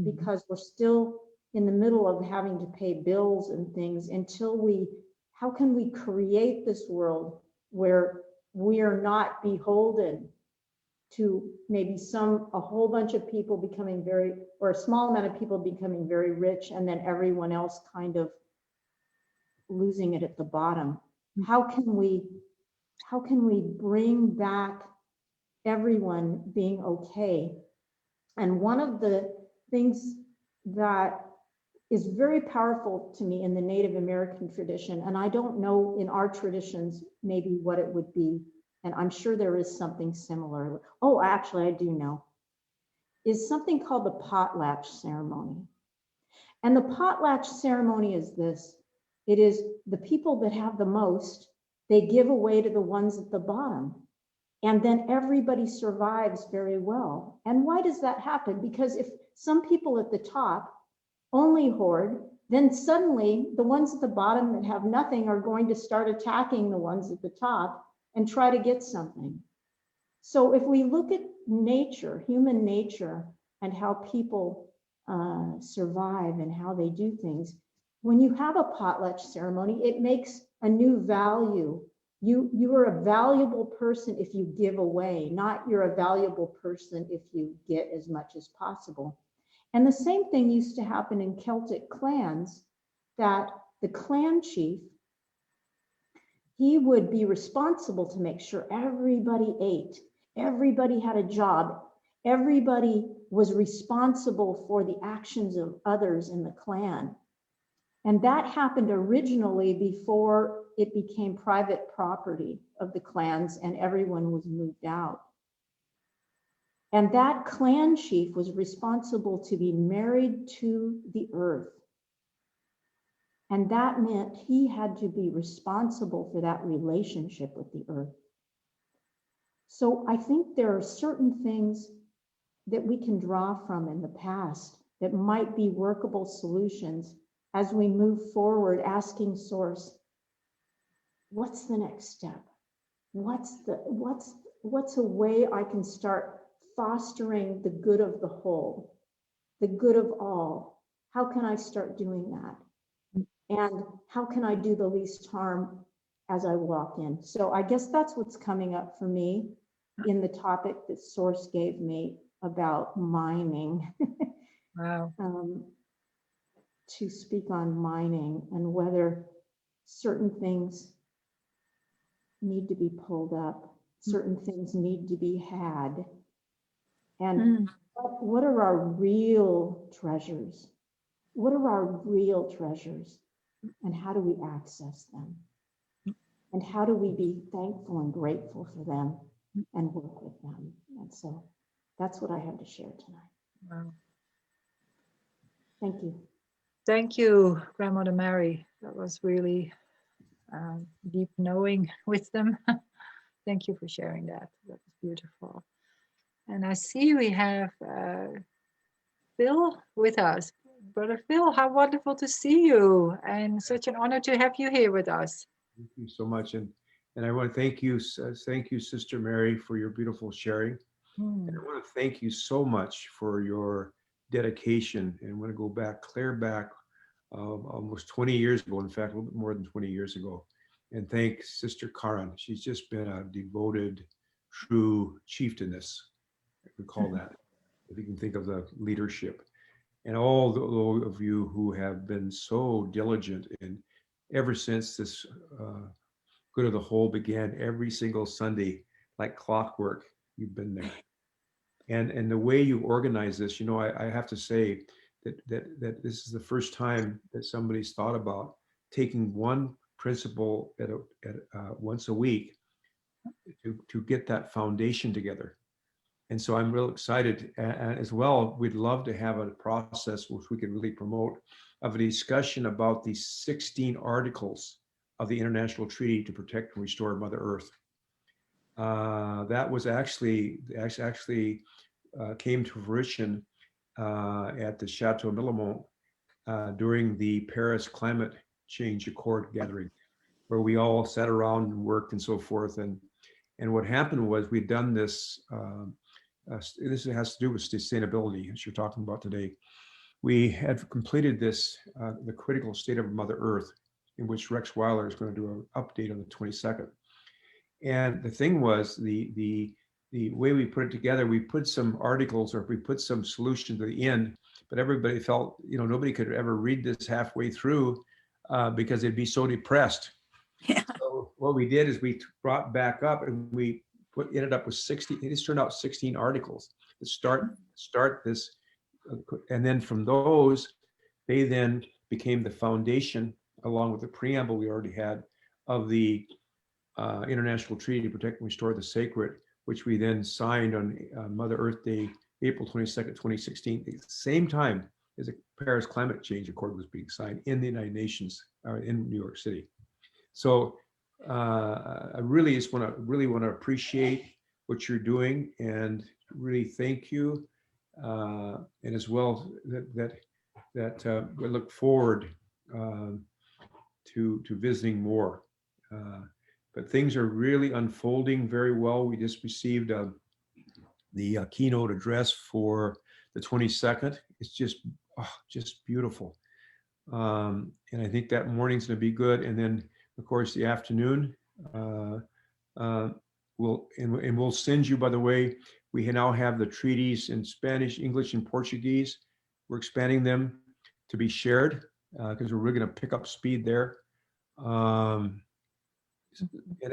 because we're still in the middle of having to pay bills and things until how can we create this world where we are not beholden to maybe a whole bunch of people becoming or a small amount of people becoming very rich, and then everyone else kind of losing it at the bottom. How can we bring back everyone being okay? And one of the things that is very powerful to me in the Native American tradition, and I don't know in our traditions maybe what it would be, and I'm sure there is something similar. Oh, actually I do know, is something called the potlatch ceremony. And the potlatch ceremony is this: it is the people that have the most, they give away to the ones at the bottom. And then everybody survives very well. And why does that happen? Because if some people at the top only hoard, then suddenly the ones at the bottom that have nothing are going to start attacking the ones at the top and try to get something. So if we look at nature, human nature, and how people survive and how they do things, when you have a potlatch ceremony, it makes a new value. You are a valuable person if you give away, not you're a valuable person if you get as much as possible. And the same thing used to happen in Celtic clans, that the clan chief, he would be responsible to make sure everybody ate, everybody had a job, everybody was responsible for the actions of others in the clan. And that happened originally before it became private property of the clans and everyone was moved out. And that clan chief was responsible to be married to the earth. And that meant he had to be responsible for that relationship with the earth. So I think there are certain things that we can draw from in the past that might be workable solutions as we move forward, asking Source, what's the next step? What's a way I can start fostering the good of the whole, the good of all? How can I start doing that? And how can I do the least harm as I walk in? So I guess that's what's coming up for me in the topic that Source gave me about mining. Wow. To speak on mining and whether certain things need to be pulled up, certain things need to be had. And what are our real treasures? What are our real treasures? And how do we access them? And how do we be thankful and grateful for them and work with them? And so that's what I have to share tonight. Wow. Thank you. Thank you, Grandmother Mary. That was really deep knowing wisdom. Thank you for sharing that. That was beautiful. And I see we have Phil with us. Brother Phil, how wonderful to see you, and such an honor to have you here with us. Thank you so much. And I want to thank you, Sister Mary, for your beautiful sharing. And I want to thank you so much for your dedication. And I want to go back, clear back almost 20 years ago, in fact, a little bit more than 20 years ago. And thank Sister Karin. She's just been a devoted, true chieftainess, I could call that, if you can think of the leadership. And all of you who have been so diligent, and ever since this Good of the Whole began, every single Sunday, like clockwork, you've been there. And the way you organize this, you know, I have to say that this is the first time that somebody's thought about taking one principle at once a week to get that foundation together. And so I'm real excited as well. We'd love to have a process which we could really promote of a discussion about these 16 articles of the International Treaty to Protect and Restore Mother Earth. That was actually came to fruition at the Chateau Millamont during the Paris Climate Change Accord gathering, where we all sat around and worked and so forth. And what happened was we'd done this. This has to do with sustainability, as you're talking about today. We had completed this, the critical state of Mother Earth, in which Rex Weiler is going to do an update on the 22nd. And the thing was, the way we put it together, we put some articles, or we put some solutions at the end, but everybody felt, you know, nobody could ever read this halfway through because they'd be so depressed. Yeah. So what we did is we brought back up and we ended up with 60. It turned out 16 articles that start this, and then from those, they then became the foundation, along with the preamble we already had, of the International Treaty to Protect and Restore the Sacred, which we then signed on Mother Earth Day, April 22nd, 2016, at the same time as the Paris Climate Change Accord was being signed in the United Nations, in New York City. So I really just want to appreciate what you're doing and really thank you, and as well that we look forward to visiting more. But things are really unfolding very well. We just received the keynote address for the 22nd. It's just beautiful, and I think that morning's going to be good. And then, of course, the afternoon, we'll send you. By the way, we now have the treaties in Spanish, English, and Portuguese. We're expanding them to be shared because we're really going to pick up speed there. And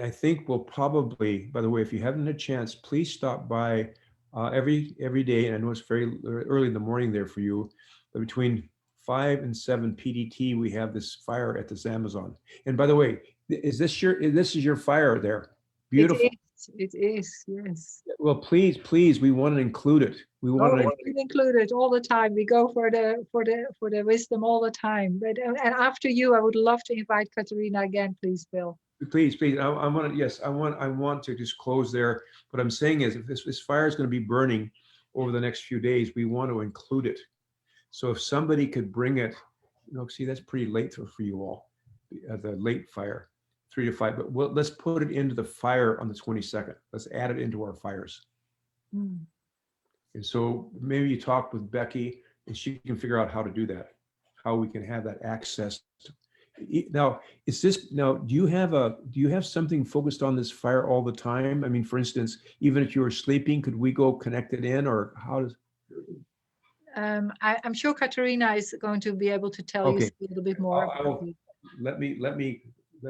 I think we'll probably, by the way, if you haven't had a chance, please stop by every day. And I know it's very early in the morning there for you, but between 5 and 7 PDT, we have this fire at this Amazon. And by the way, this is your fire there? Beautiful. It is, yes. Well, please, we want to include it. We want to include it all the time. We go for the wisdom all the time. But and after you, I would love to invite Katerina again, please, Bill. Please. I want to just close there. What I'm saying is, if this fire is going to be burning over the next few days, we want to include it. So if somebody could bring it, see, that's pretty late for you all, the late fire, 3 to 5. But let's put it into the fire on the 22nd. Let's add it into our fires. And so maybe you talk with Becky, and she can figure out how to do that, how we can have that access. Now, do you have something focused on this fire all the time? I mean, for instance, even if you were sleeping, could we go connect it in, or how does? I'm sure Katerina is going to be able to tell you a little bit more. Let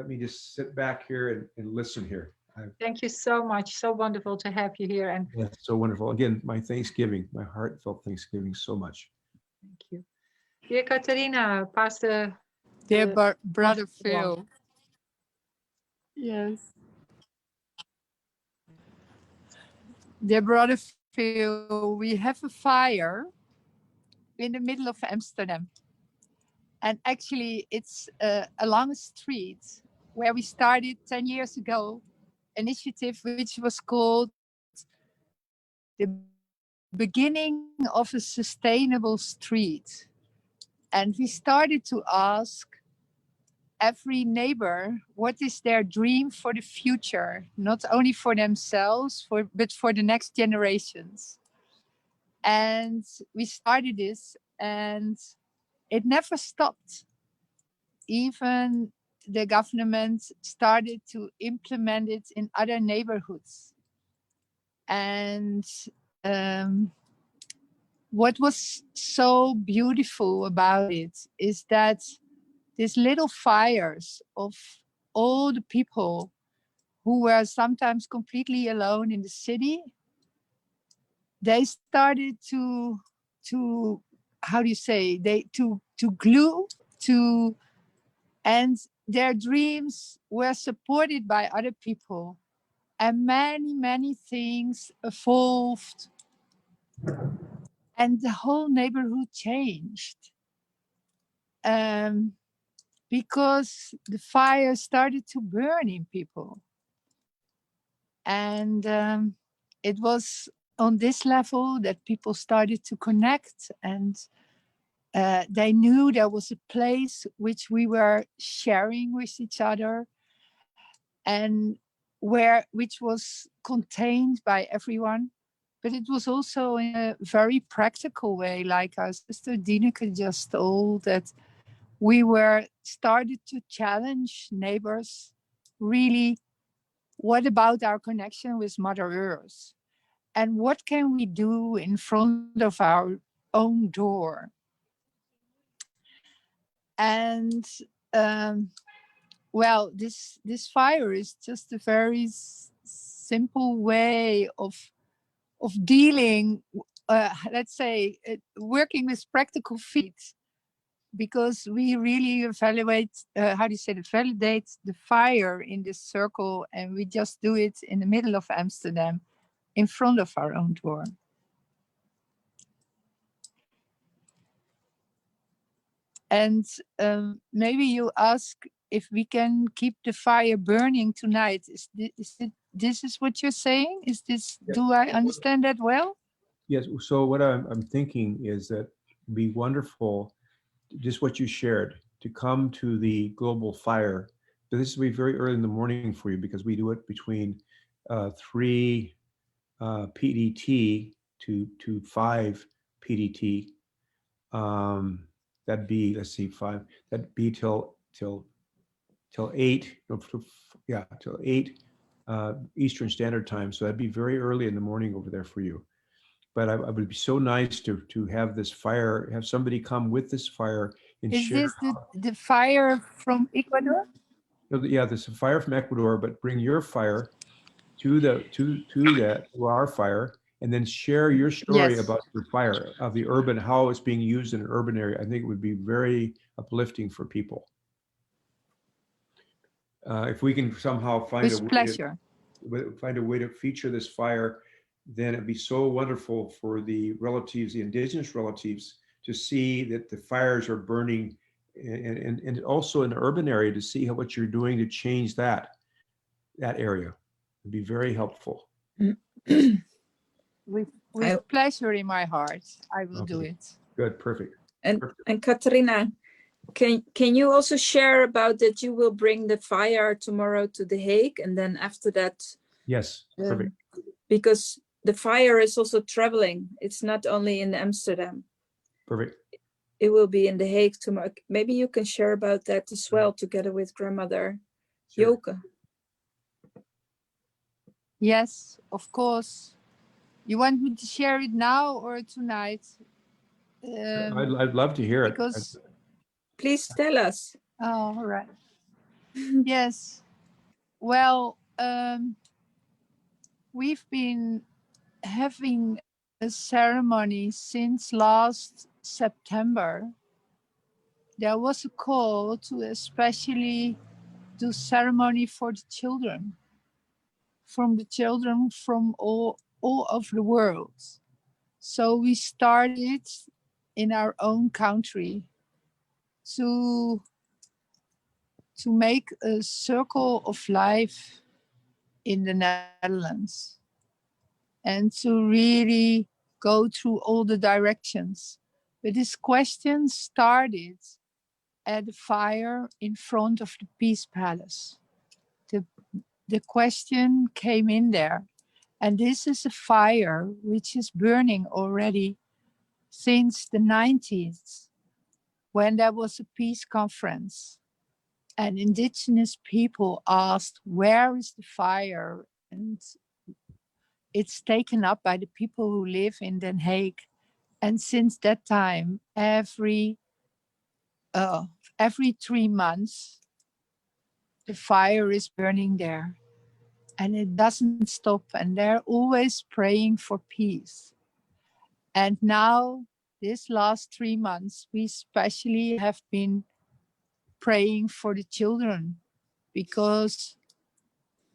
me just sit back here and listen here. Thank you so much. So wonderful to have you here. And yeah, so wonderful. Again, my heartfelt Thanksgiving so much. Thank you. Dear Katerina, Pastor. Dear brother Phil. Yes. Dear brother Phil, we have a fire in the middle of Amsterdam. And actually it's along a street where we started 10 years ago, initiative which was called the beginning of a sustainable street. And we started to ask every neighbor what is their dream for the future, not only for themselves, but for the next generations. And we started this and it never stopped. Even the government started to implement it in other neighborhoods. And what was so beautiful about it is that these little fires of all the people who were sometimes completely alone in the city, they started to how do you say, to glue to, and their dreams were supported by other people, and many things evolved, and the whole neighborhood changed. Because the fire started to burn in people. And it was on this level that people started to connect, and they knew there was a place which we were sharing with each other, and which was contained by everyone. But it was also in a very practical way, like our sister Dineke just told, that we were started to challenge neighbors, really, what about our connection with Mother Earth? And what can we do in front of our own door? And well, this fire is just a very simple way of dealing, let's say, working with practical feet. Because we really evaluate, validate the fire in this circle, and we just do it in the middle of Amsterdam, in front of our own door. And maybe you ask if we can keep the fire burning tonight. This is what you're saying? Is this? Yeah. Do I understand that well? Yes. So what I'm thinking is that it'd be wonderful, just what you shared, to come to the global fire. But this will be very early in the morning for you, because we do it between 3 PDT to 5 PDT. That'd be, let's see, 5. That'd be till 8. Till 8 Eastern Standard Time. So that'd be very early in the morning over there for you. but it would be so nice to have this fire, have somebody come with this fire and Is share. this the fire from Ecuador? Yeah, there's a fire from Ecuador, but bring your fire to our fire, and then share your story Yes. about your fire, of the urban, how it's being used in an urban area. I think it would be very uplifting for people. If we can somehow find With pleasure. find a way to feature this fire, then it'd be so wonderful for the relatives, the indigenous relatives, to see that the fires are burning, and also in the urban area to see what you're doing to change that area. It'd be very helpful. With pleasure in my heart, I will do Okay. it. Good, perfect. And Katrina, can you also share about that you will bring the fire tomorrow to The Hague, and then after that? Yes, perfect. Because the fire is also traveling. It's not only in Amsterdam. Perfect. It will be in The Hague tomorrow. Maybe you can share about that as well, together with grandmother Joke. Yes, of course. You want me to share it now or tonight? I'd love to hear it. Because please tell us. Oh, all right. Yes. Well, we've been having a ceremony since last September. There was a call to especially do ceremony for the children, from all over the world. So we started in our own country to make a circle of life in the Netherlands and to really go through all the directions. But this question started at the fire in front of the Peace Palace. The question came in there. And this is a fire which is burning already since the 90s, when there was a peace conference. And indigenous people asked, where is the fire? And it's taken up by the people who live in Den Haag. And since that time, every 3 months, the fire is burning there. And it doesn't stop. And they're always praying for peace. And now, this last 3 months, we especially have been praying for the children because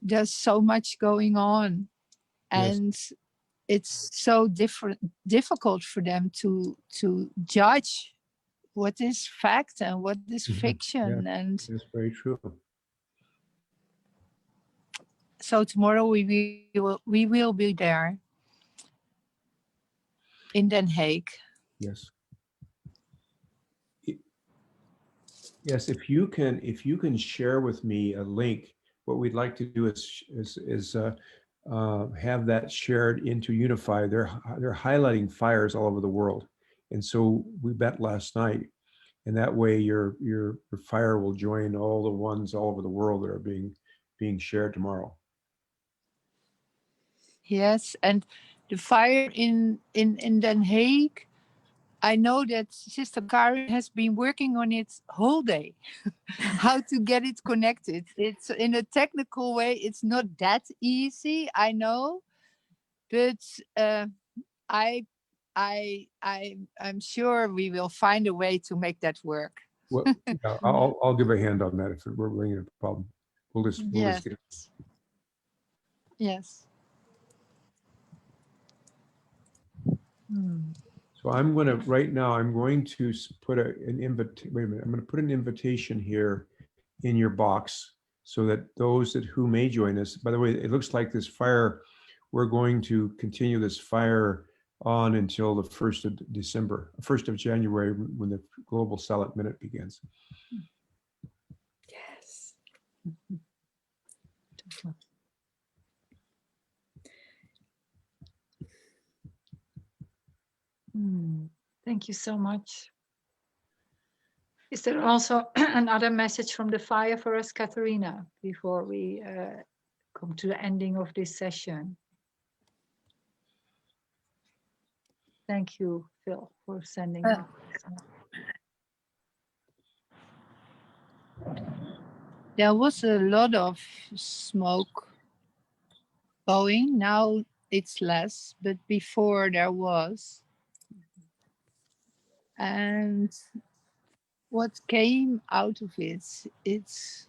there's so much going on. And it's so difficult for them to judge what is fact and what is fiction. Yeah, and that's very true. So tomorrow we will be there in Den Haag. Yes. Yes, if you can share with me a link, what we'd like to do is have that shared into Unify. They're highlighting fires all over the world, and so we bet last night, and that way your fire will join all the ones all over the world that are being shared tomorrow. Yes, and the fire in Den Haag, I know that Sister Karin has been working on it whole day, how to get it connected. It's in a technical way, it's not that easy, I know, but I'm sure we will find a way to make that work. Well, yeah, I'll give a hand on that if we're running a problem. We'll just get it. Yes. So I'm going to, right now, I'm going to put an invitation. Wait a minute. I'm going to put an invitation here in your box so that those who may join us, by the way, it looks like this fire, we're going to continue this fire on until the 1st of December, 1st of January, when the Global Silent Minute begins. Yes. Thank you so much. Is there also another message from the fire for us, Katharina, before we come to the ending of this session? Thank you, Phil, for sending Uh, that. There was a lot of smoke going. Now it's less, but before there was. And what came out of it, it's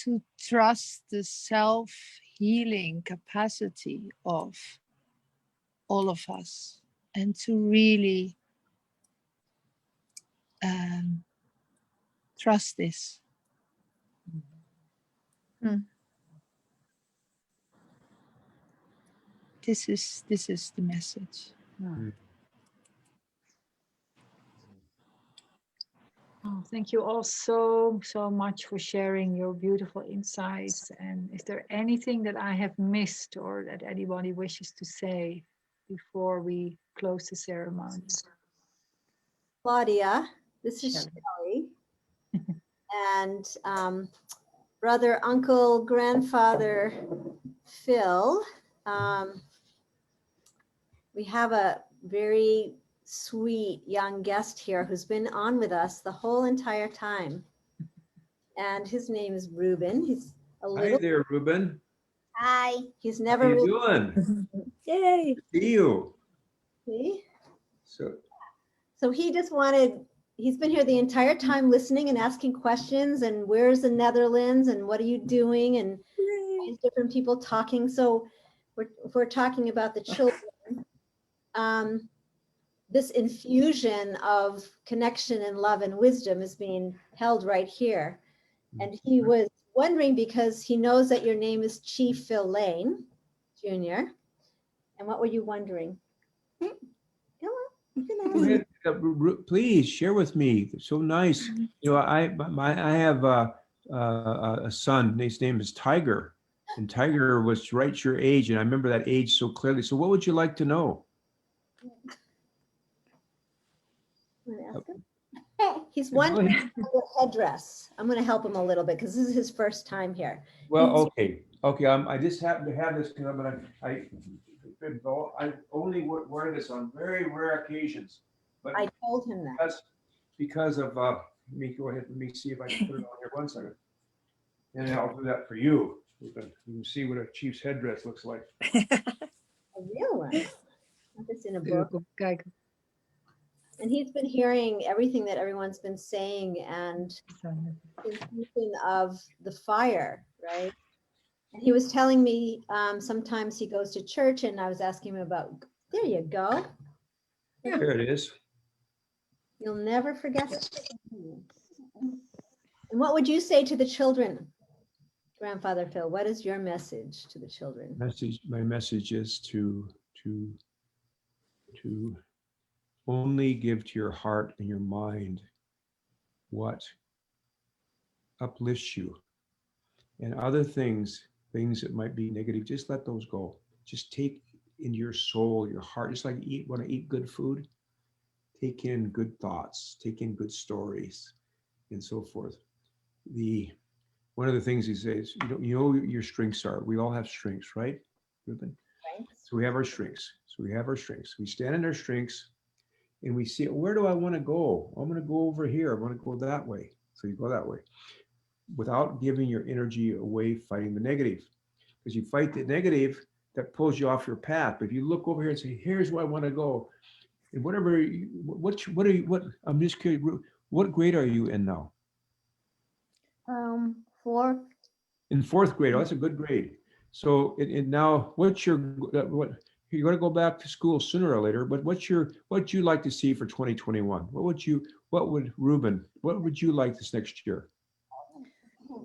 to trust the self-healing capacity of all of us and to really trust this. This is the message. Oh, thank you all so much for sharing your beautiful insights. And is there anything that I have missed or that anybody wishes to say before we close the ceremony? Claudia, this is Shelley. And brother, uncle, grandfather, Phil. We have a very sweet young guest here who's been on with us the whole entire time. And his name is Ruben. He's a little. Hi there, Ruben. Hi. He's How never you really. doing? Yay. See you. See? So he just wanted, he's been here the entire time listening and asking questions and where's the Netherlands and what are you doing and different people talking. So we're talking about the children. This infusion of connection and love and wisdom is being held right here. And he was wondering because he knows that your name is Chief Phil Lane, Jr. And what were you wondering? Come on, you can go ask. ahead, please share with me. It's so nice. You know, I have a son. His name is Tiger, and Tiger was right your age, and I remember that age so clearly. So, what would you like to know? He's wondering about the headdress. I'm going to help him a little bit because this is his first time here. Well, okay. I just happen to have this, but I only wear this on very rare occasions. But I told him that. Because of let me go ahead. Let me see if I can put it on here 1 second, and I'll do that for you. You can see what a chief's headdress looks like. A real one. Not just in a book. And he's been hearing everything that everyone's been saying and thinking of the fire, right? And he was telling me sometimes he goes to church and I was asking him about, there you go. There it is. You'll never forget it. And what would you say to the children, Grandfather Phil? What is your message to the children? My message is to only give to your heart and your mind what uplifts you, and other things that might be negative, just let those go. Just take in your soul, your heart, just like want to eat good food, take in good thoughts, take in good stories, and so forth. One of the things he says, you know your strengths are. We all have strengths, right, Ruben? Right. So we have our strengths. We stand in our strengths. And we see, where do I want to go? I'm going to go over here. I want to go that way. So you go that way without giving your energy away fighting the negative. Because you fight the negative, that pulls you off your path. But if you look over here and say, here's where I want to go, and whatever, I'm just curious, what grade are you in now? 4. In 4th grade. Oh, that's a good grade. So now, what's your you're going to go back to school sooner or later, but what you like to see for 2021? What would you like this next year?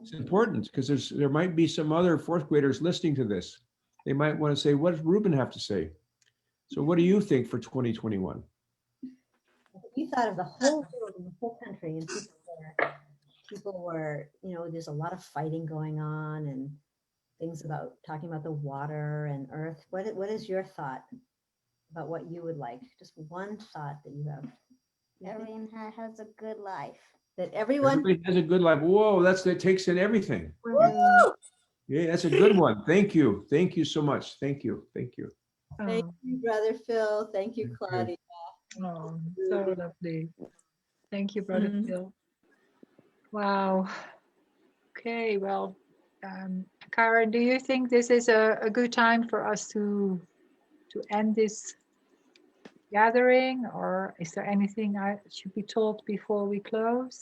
It's important because there might be some other 4th graders listening to this. They might want to say, what does Ruben have to say? So what do you think for 2021? You thought of the whole world and the whole country, and people were, there's a lot of fighting going on and things about talking about the water and earth. What is your thought about what you would like? Just one thought that you have. Everyone has a good life. That everybody has a good life. Whoa, that takes in everything. Woo! Yeah, that's a good one. Thank you. Thank you so much. Thank you. Thank Oh, you, Brother Phil. Thank you, Thank you. Claudia. oh, so lovely. Thank you, Brother Mm. Phil. Wow. Okay, well, Karen, do you think this is a good time for us to end this gathering, or is there anything I should be told before we close?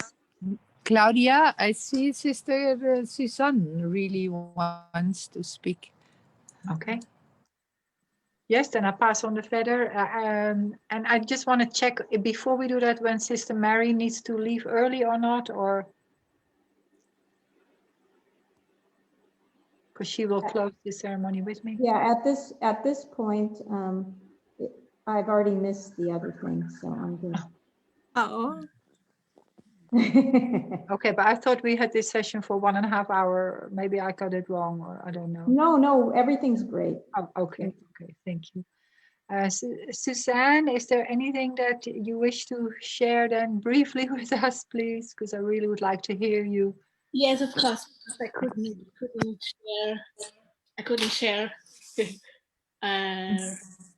Claudia, I see Sister Suzanne really wants to speak. Okay. Yes, then I pass on the feather. And I just want to check before we do that when Sister Mary needs to leave early or not, or because she will close the ceremony with me. Yeah, at this point, I've already missed the other thing, so I'm good. Oh. Okay, but I thought we had this session for 1.5 hours. Maybe I got it wrong, or I don't know. No, everything's great. Oh, okay, thank you. Suzanne, is there anything that you wish to share then briefly with us, please? Because I really would like to hear you. Yes, of course. Because I couldn't share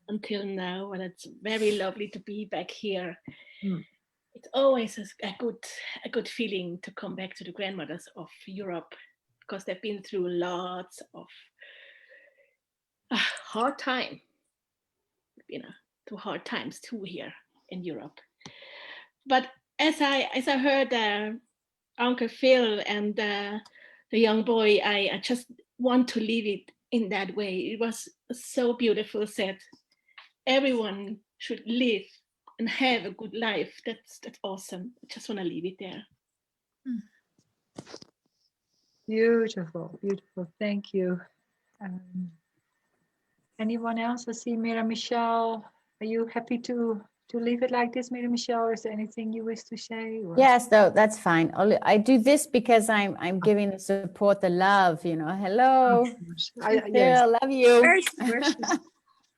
until now, and it's very lovely to be back here. Mm. It's always a good feeling to come back to the grandmothers of Europe, because they've been through lots of hard time, through hard times too here in Europe. But as I heard Uncle Phil and the young boy, I just want to leave it in that way. It was so beautiful said. Everyone should live and have a good life. That's awesome. I just want to leave it there. Beautiful, beautiful. Thank you. Anyone else? I see Mira Michelle. Are you happy to leave it like this, Mira Michelle, or is there anything you wish to say? Or? Yes, though, that's fine. I do this because I'm giving the support, the love, hello. Yes. I love you. Very precious.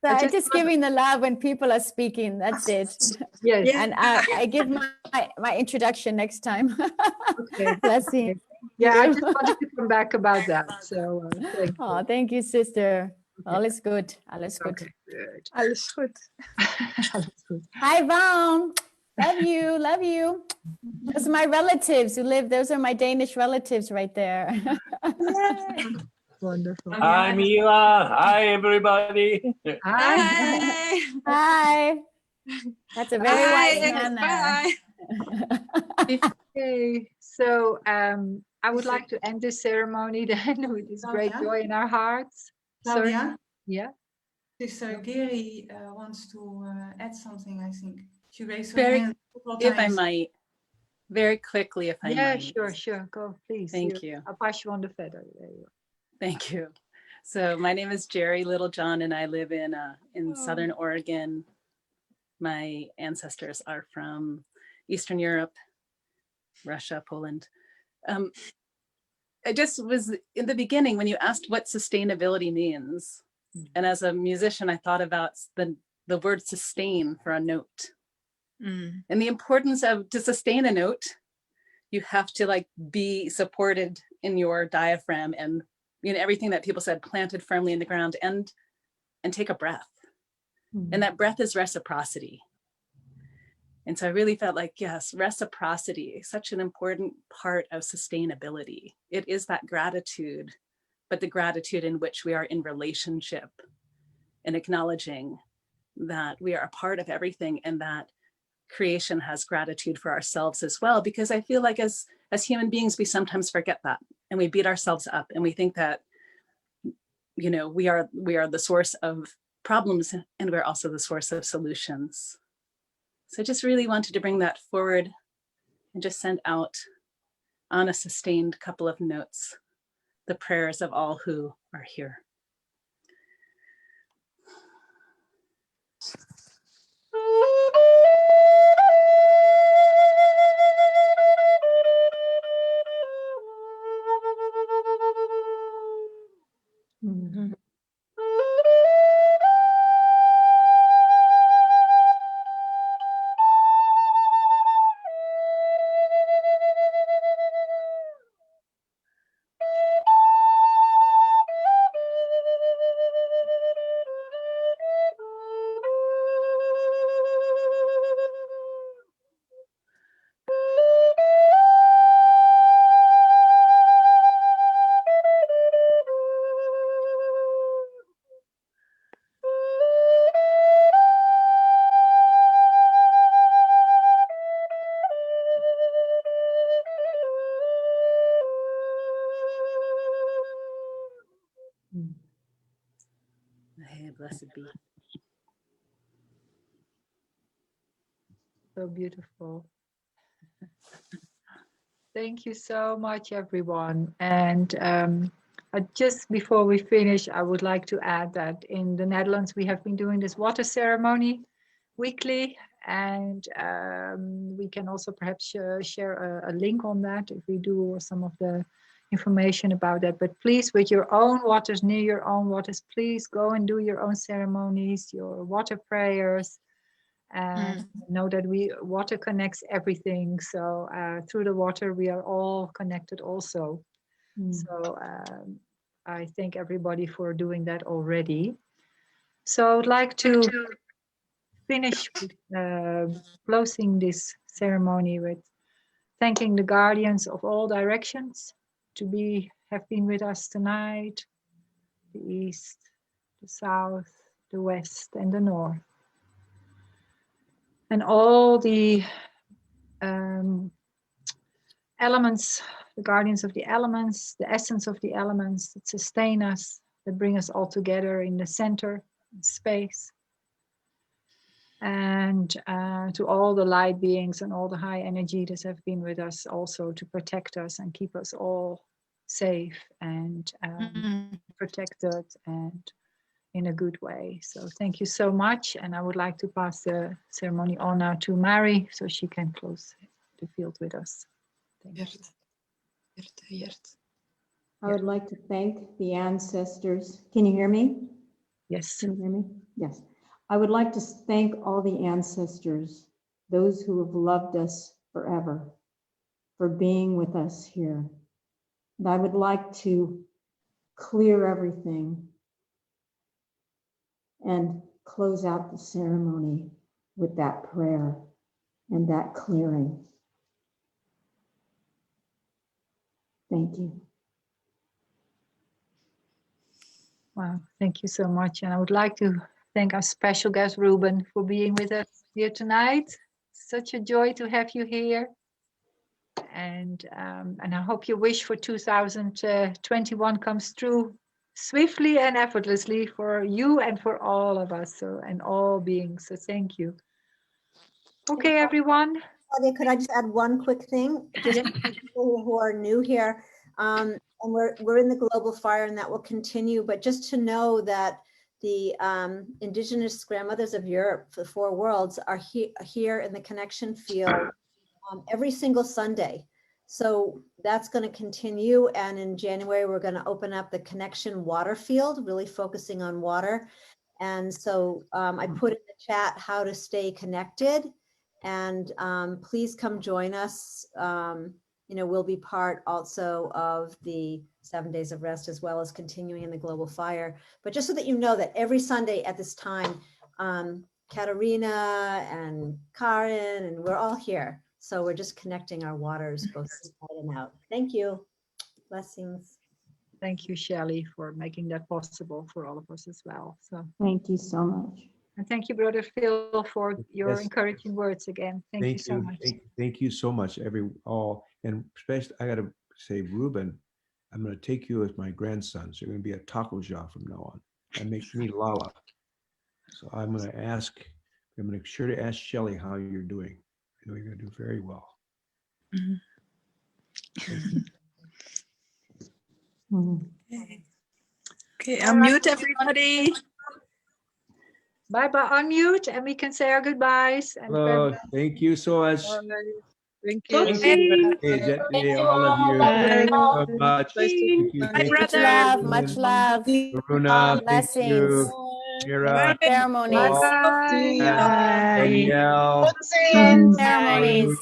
So I'm just giving the love when people are speaking. That's it. Yes. And I give my introduction next time. Okay. Blessing. Yeah, I just wanted to come back about that. So thank you. Oh, thank you, sister. Okay. Alles gut. Alles gut. Okay, good. Alles goed. Alles gut. Hi, Vaughn. Love you. Love you. Those are my relatives who live. Those are my Danish relatives right there. Wonderful. Hi, Mila. Hi, everybody. Hi. Hi. That's a very wise man there. Bye. Okay, so I would like to end this ceremony then with this great joy in our hearts. Claudia? Sorry. Yeah. Sister Geri wants to add something, I think. She raised her Very, hand several if I times. might, very quickly, if I Yeah, might. sure. Go, please. Thank you. I'll pass you on the feather. There you are. Thank you. So my name is Jerry Littlejohn, and I live in Southern Oregon. My ancestors are from Eastern Europe, Russia, Poland. I just was in the beginning when you asked what sustainability means. And as a musician, I thought about the word sustain for a note. And the importance of, to sustain a note, you have to be supported in your diaphragm and everything that people said, planted firmly in the ground, and take a breath. And that breath is reciprocity. And so I really felt like, yes, reciprocity is such an important part of sustainability. It is that gratitude, but the gratitude in which we are in relationship and acknowledging that we are a part of everything, and that creation has gratitude for ourselves as well. Because I feel like as human beings, we sometimes forget that, and we beat ourselves up, and we think that, we are the source of problems, and we're also the source of solutions. So I just really wanted to bring that forward and just send out on a sustained couple of notes the prayers of all who are here. be. So beautiful. Thank you so much, everyone. And just before we finish, I would like to add that in the Netherlands, we have been doing this water ceremony weekly. And we can also perhaps share a link on that if we do, or some of the information about that. But please, with your own waters, near your own waters, please go and do your own ceremonies, your water prayers. And know that water connects everything. So through the water, we are all connected also. So I thank everybody for doing that already. So I'd like to finish with, closing this ceremony with thanking the guardians of all directions have been with us tonight, the East, the South, the West, and the North. And all the elements, the guardians of the elements, the essence of the elements that sustain us, that bring us all together in the center, in space. And to all the light beings and all the high energy that have been with us also to protect us and keep us all safe and protected and in a good way. So thank you so much. And I would like to pass the ceremony on now to Mary so she can close the field with us. Thank you. I would like to thank the ancestors. Can you hear me? Yes. Can you hear me? Yes. I would like to thank all the ancestors, those who have loved us forever, for being with us here. And I would like to clear everything and close out the ceremony with that prayer and that clearing. Thank you. Wow, thank you so much. And I would like to thank our special guest, Ruben, for being with us here tonight. Such a joy to have you here. And I hope your wish for 2021 comes true swiftly and effortlessly for you and for all of us, and all beings. So thank you. Okay, everyone. Claudia, could I just add one quick thing? Just for people who are new here, and we're in the global fire, and that will continue. But just to know that the Indigenous grandmothers of Europe, the 4 worlds, are here in the connection field every single Sunday. So that's going to continue. And in January, we're going to open up the connection water field, really focusing on water. And so I put in the chat how to stay connected. And please come join us. We'll be part also of the 7 days of rest, as well as continuing in the global fire. But just so that you know that every Sunday at this time, Katarina and Karin, and we're all here. So we're just connecting our waters both inside and out. Thank you. Blessings. Thank you, Shelley, for making that possible for all of us as well. So thank you so much. And thank you, Brother Phil, for your encouraging words again. Thank you so much. Thank you so much, all. And especially, I got to say, Ruben, I'm going to take you as my grandson. So you're going to be a taco job from now on. That makes me Lala. So I'm going to make sure to ask Shelley how you're doing. I know you're going to do very well. Okay, unmute everybody. Bye-bye, unmute, and we can say our goodbyes. And hello, thank you so much. Thank you. Thank you, all of you. Thank you so much. Thank you. Much love, much love. Karuna, thank you. Mira, Ceremonies. Danielle, Ceremonies.